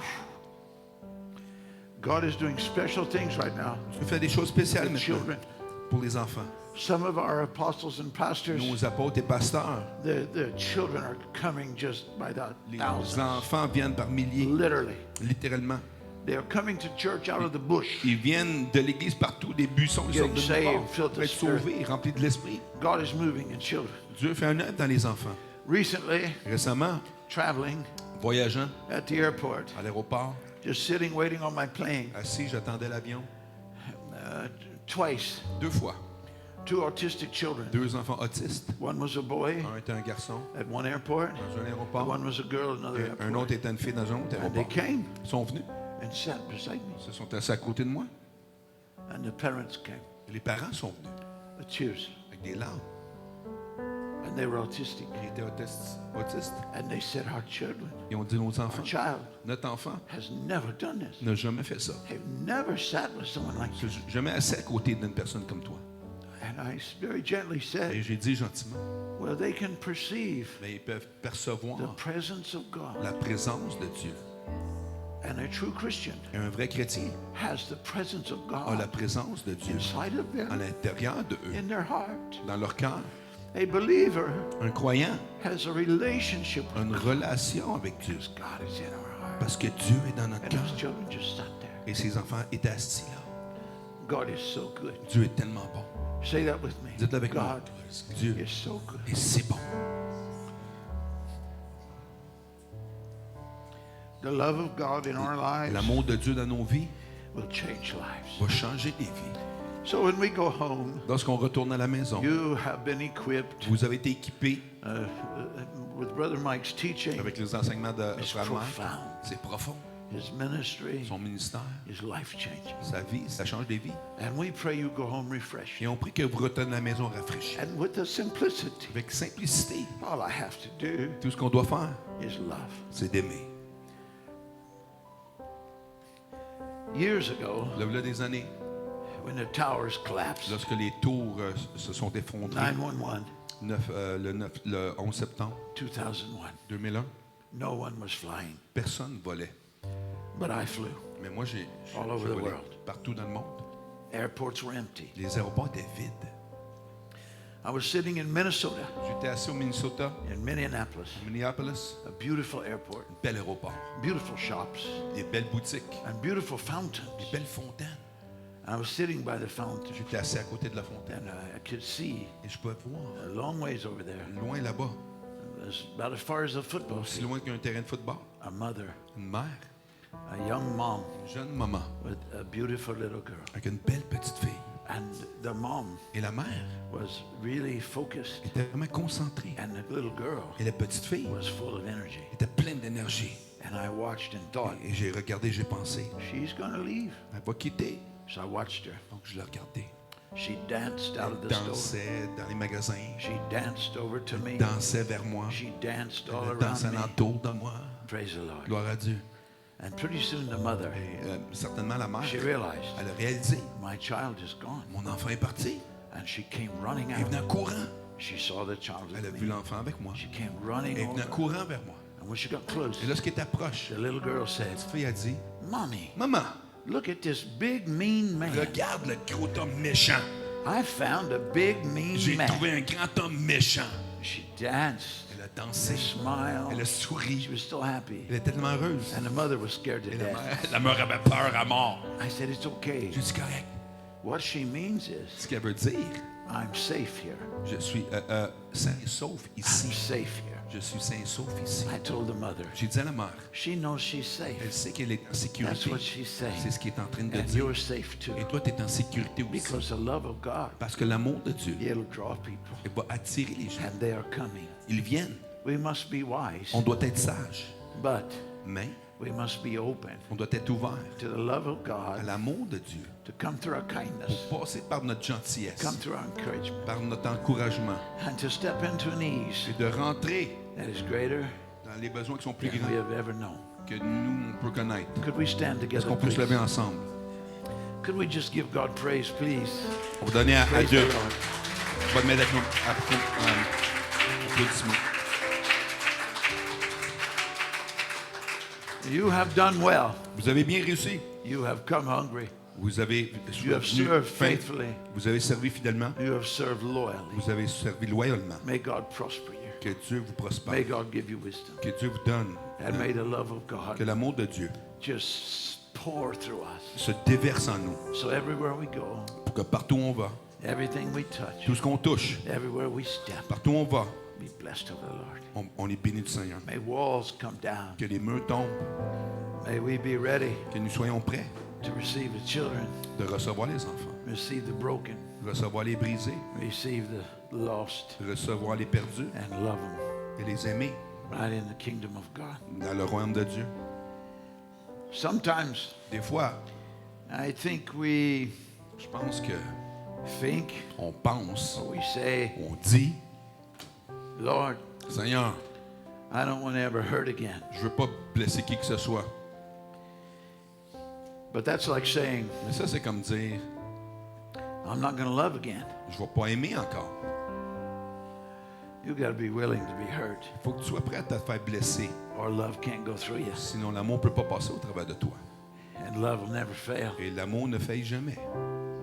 God is doing special things right now Tu fais des choses spéciales for maintenant children. pour les enfants. Some of our apostles and pastors, Nos apôtres et pasteurs, the children are coming just by the les thousands. enfants viennent par milliers, Literally. littéralement. They are coming to church out of the bush. Ils viennent de l'église partout, des buissons, ils sortent de Getting nulle part saved, filled pour with être the Spirit. sauvés, remplis de l'esprit. God is moving in children. Dieu fait un œuvre dans les enfants. Recently, Récemment, traveling voyageant at the airport, à l'aéroport, just sitting waiting on my plane, assis, j'attendais l'avion. twice, 2 fois. 2 autistic children. 2 enfants autistes. One was a boy Un était un garçon at one airport, dans un aéroport. one was a girl at another Et un airport. autre était une fille dans un autre And they aéroport. came Ils sont venus, and sat beside me. se sont assis à côté de moi. And the parents came Et les parents sont venus with tears. avec des larmes. And they were autistic. Ils étaient autistes. And they said, our children, Ils ont dit nos enfants, our child notre enfant has never done this. n'a jamais fait ça. They've never sat with someone like Je you. suis jamais assis à côté d'une personne comme toi. And I very gently Et said, j'ai dit gentiment, well, they can perceive mais ils peuvent the percevoir presence of God. la présence de Dieu. And a true Christian Et un vrai chrétien has the presence of a la God présence de Dieu inside of à them, l'intérieur de eux, in their heart. dans leur cœur. A believer Un croyant has a relationship a with une God. relation avec Dieu God is in our heart. parce que Dieu est dans notre And cœur. his children just sat there. Et ses enfants étaient assis là. God is so good. Dieu est tellement bon. Say that with me. Dites-le avec moi. God Dieu is so good. est si bon. The love of God in our lives L'amour de Dieu dans nos vies will change lives. va changer des vies. So when we go home, Lorsqu'on retourne à la maison, you have been equipped vous avez été équipés with Brother Mike's teaching, avec les enseignements de It's Frère Mike. profound. C'est profond. his ministry, Son ministère, is life-changing. sa vie, ça change des vies. And we pray you go home refreshed. Et on prie que vous retournez à la maison rafraîchis. And with the simplicity, Avec simplicité, all I have to do tout ce qu'on doit faire, is love. c'est d'aimer. Years ago, Là, il y a des années, when the towers collapsed, lorsque les tours se sont effondrées, 911, le 11 septembre 2001, 2001, no one was flying, personne ne volait. but I flew. Mais moi, j'ai All over the volé world. partout dans le monde. Airports were empty. Les aéroports étaient vides. I was sitting in Minnesota, J'étais assis au Minnesota, in Minneapolis, Minneapolis, a beautiful airport, un bel aéroport, beautiful shops, des belles boutiques, and beautiful fountains. des belles fontaines. I was sitting by the fountain, J'étais assis à côté de la fontaine and I could see et je pouvais voir a long ways over there, loin là-bas, about as far as a football aussi field, loin qu'un terrain de football, a mother, une mère, a young mom une jeune maman with a beautiful little girl. avec une belle petite fille. And the mom Et la mère was really focused, était vraiment concentrée. and the little girl Et la petite fille was full of energy. était pleine d'énergie. And I watched and thought, Et j'ai regardé, j'ai pensé, she's going to leave. elle va quitter. So I watched her. Donc je l'ai regardée. She danced out of Elle the store. dansait dans les magasins, She danced over to me. dansait vers moi, She danced all elle dansait around me. alentour de moi. Praise the Lord. Gloire à Dieu. And pretty soon the mother, Et certainement la mère, she realized, elle a réalisé, my child is gone. mon enfant est parti. And she came running Elle est venue out. en courant. She saw the child Elle a with vu me. l'enfant avec moi. She came Elle running est venue en over. courant vers moi. And when she got close, Et lorsqu'elle approche, the little girl said, la fille a dit, Mommy, Maman, look at this big mean man. regarde le gros homme méchant. I found a big mean J'ai man. trouvé un grand homme méchant. She danced, Elle a dansé, smiled. elle a She souri, was so happy. elle est tellement heureuse. And the mother was scared to Et death. la mère avait peur à mort. I said, it's okay. J'ai dit, correct. What she means is, Ce qu'elle veut dire, I'm safe here. je suis sain et sauf I'm ici. safe here. Je suis sain et sauf ici. I told the mother, J'ai dit à la mère, she knows she's safe. elle sait qu'elle est en That's sécurité. what she's saying. C'est ce qu'elle est en train de And dire. you're safe too. Et toi, tu es en sécurité aussi. Because the love of God, Parce que l'amour de Dieu, it'll draw people. il va attirer les gens. And they are coming. Ils viennent. We must be wise, On doit être sage. but Mais we must be open on doit être ouvert to the love of à God, l'amour de Dieu. to come through our kindness, Pour passer par notre gentillesse, come through our encouragement, par notre encouragement. and to step into an ease Et de rentrer that is greater dans les besoins qui sont plus than we grands have ever known. que nous, on peut connaître. Could we stand Est-ce together, qu'on peut se lever please? ensemble? Could we just give God praise, please? On va donner à Praise Dieu. the Lord. On va le mettre avec nos applaudissements. You have done well. Vous avez bien réussi. You have come hungry. Vous avez You have venu served faim. faithfully. Vous avez servi fidèlement. You have served loyally. Vous avez servi loyalement. May God prosper you. Que Dieu vous prospère. May God give you wisdom. Que Dieu vous donne. And may the love of Que God l'amour de Dieu just pour through us. se déverse en nous. So everywhere we go, Pour que partout où on va, everything we touch, tout ce qu'on touche, everywhere we step, partout où on va, be blessed of the Lord. on est béni du Seigneur. May walls come down. Que les murs tombent. May we be ready Que nous soyons prêts to receive the children, de recevoir les enfants, receive the broken, recevoir les brisés, receive the lost, recevoir les perdus and love them et les aimer right in the kingdom of God. dans le royaume de Dieu. Sometimes Des fois, I think we je pense que think on pense, or we say on dit Lord, Seigneur, I don't want to ever hurt again. je veux pas blesser qui que ce soit. But that's like saying, Mais ça, c'est comme dire, I'm not going to love again. je vais pas aimer encore. You've got to be willing to be hurt, Il faut que tu sois prêt à te faire blesser. or love can't go through you. Sinon, l'amour ne peut pas passer au travers de toi. And love will never fail. Et l'amour ne faille jamais.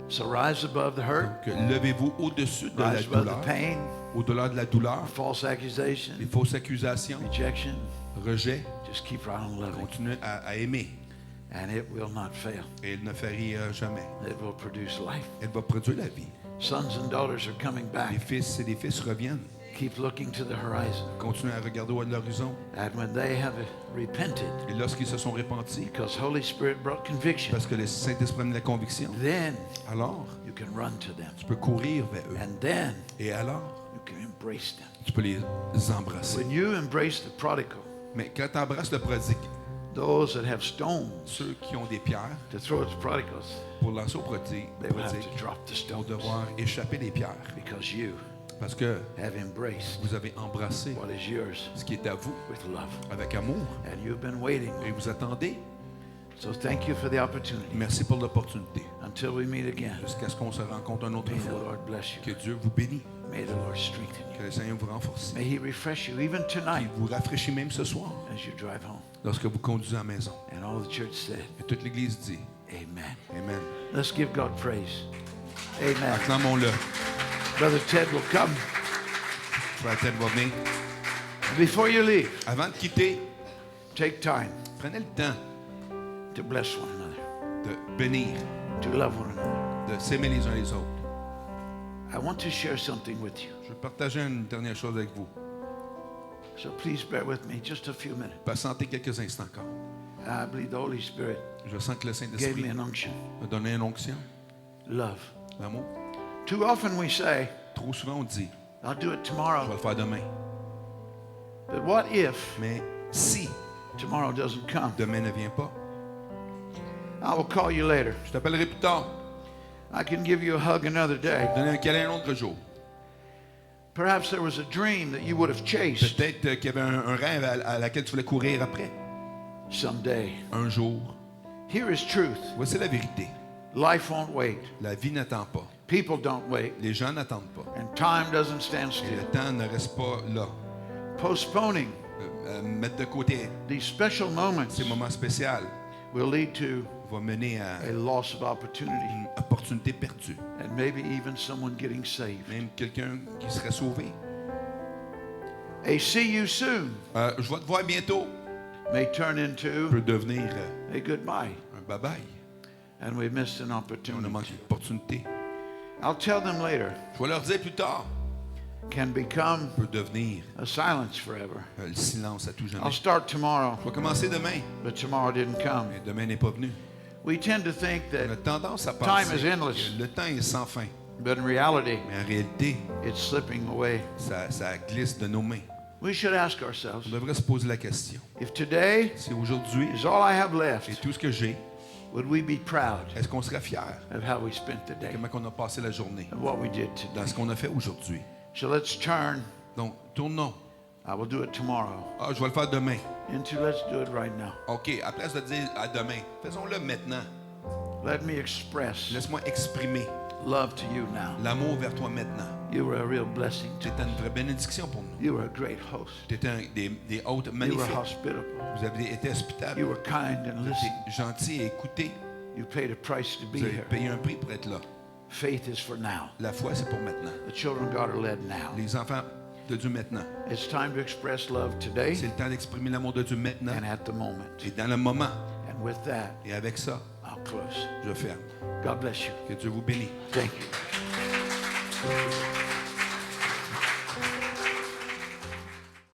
So rise above the hurt, Donc, levez-vous au-dessus de la rise above douleur, the pain, au-delà de la douleur, false accusation, les fausses accusations, rejection. rejet. Just keep right on loving, Continuez à aimer. and it will not fail. Et elle ne faillira jamais. It will produce life. Elle va produire la vie. Sons and daughters are coming Les back. fils et les fils reviennent. Keep looking to the horizon. Continuez à regarder à l'horizon. And when they have repented, Et lorsqu'ils se sont repentis, because Holy Spirit brought conviction, parce que le Saint-Esprit a la conviction, then alors you can run to them. tu peux courir vers eux. And then Et alors, you can embrace them. tu peux les embrasser. When you embrace the prodigal, Mais quand tu embrasses le prodigue, those that have stones ceux qui ont des pierres to throw at the prodigals, pour lancer au prodigue, they will have to drop the vont stones devoir échapper les pierres. because you Parce que have embraced vous avez embrassé what is yours ce qui est à vous with love. avec amour. And you've been waiting. Et vous attendez. So thank you for the opportunity. Merci pour l'opportunité. Until we meet again, Jusqu'à ce qu'on se rencontre une autre may the fois. Lord bless Que you. Dieu vous bénisse. May the Lord strengthen you. Que le Seigneur vous renforce. May He refresh you even Qu'il tonight vous rafraîchit même ce soir as you drive home. lorsque vous conduisez à la maison. And all the church said, Et toute l'Église dit Amen. Amen. Let's give God praise. Amen. Acclamons-le. Brother Ted will come. Frère Ted va venir. Before you leave, Avant de quitter, take time prenez le temps to bless one another, de bénir, to love one another. de s'aimer les uns les autres. I want to share something with you. Je vais partager une dernière chose avec vous. So please bear with me just a few minutes. Patientez quelques instants encore. I believe the Holy Spirit Je sens que le gave me Saint-Esprit an unction. m'a donné une onction, Love. l'amour. Too often we say, Trop souvent, on dit I'll do it je vais tomorrow. le faire demain. But what if Mais si tomorrow doesn't come? demain ne vient pas, I will call you later. je t'appellerai plus tard. I can give you a hug another day. Donner un câlin un autre jour. Perhaps there was a dream that you would have chased Peut-être qu'il y avait un rêve à laquelle tu voulais courir après. someday. Un jour. Here is truth. Voici la vérité. Life won't wait. La vie n'attend pas. People don't wait. Les gens n'attendent pas. And time doesn't stand Et still. le temps ne reste pas là. Postponing Mettre de côté these special moments ces moments spéciaux will lead to va mener à a loss of opportunity une opportunité perdue. and maybe even someone getting saved. Même quelqu'un qui serait sauvé. A see you soon Je vais te voir bientôt. may turn into Peut devenir a goodbye. un bye-bye. And we missed an On a opportunity. manqué une opportunité. I'll tell them later. Je vais leur dire plus tard. Can become Peut devenir a silence forever. le silence à tout jamais. I'll start tomorrow, Je vais commencer demain. but tomorrow didn't come. Mais demain n'est pas venu. We tend to think On a that, tendance à Time penser is endless. que le temps est sans fin. but in reality, Mais en réalité, it's slipping away. ça glisse de nos mains. We should ask ourselves, On devrait se poser la question. if today Si aujourd'hui, is all I have et left, tout ce que j'ai, would we be proud est-ce qu'on serait fiers of how we spent the de day, comment on a passé la journée, of what we did dans today? ce qu'on a fait aujourd'hui? So let's turn, Donc, tournons. I will do it tomorrow, Ah, je vais le faire demain. into let's do it right now. OK, à place de dire à demain, faisons-le maintenant. Let me express Laisse-moi exprimer love to you now. l'amour vers toi maintenant. You were a real blessing Tu to étais une vraie bénédiction pour nous. You were a great host. Tu étais des hôtes You were magnifiques. hospitable. Vous avez été hospitable. You were kind and Vous listened. étiez gentil et écouté. You paid a price to be Vous avez here. payé un prix pour être là. Faith is for now. La foi, c'est pour maintenant. The children of God are led now. Les enfants de Dieu maintenant. It's time to express love today C'est le temps d'exprimer l'amour de Dieu maintenant. and at the moment. Et dans le moment. And with that, Et avec ça, I'll close. je ferme. God bless you. Que Dieu vous bénisse. Thank you.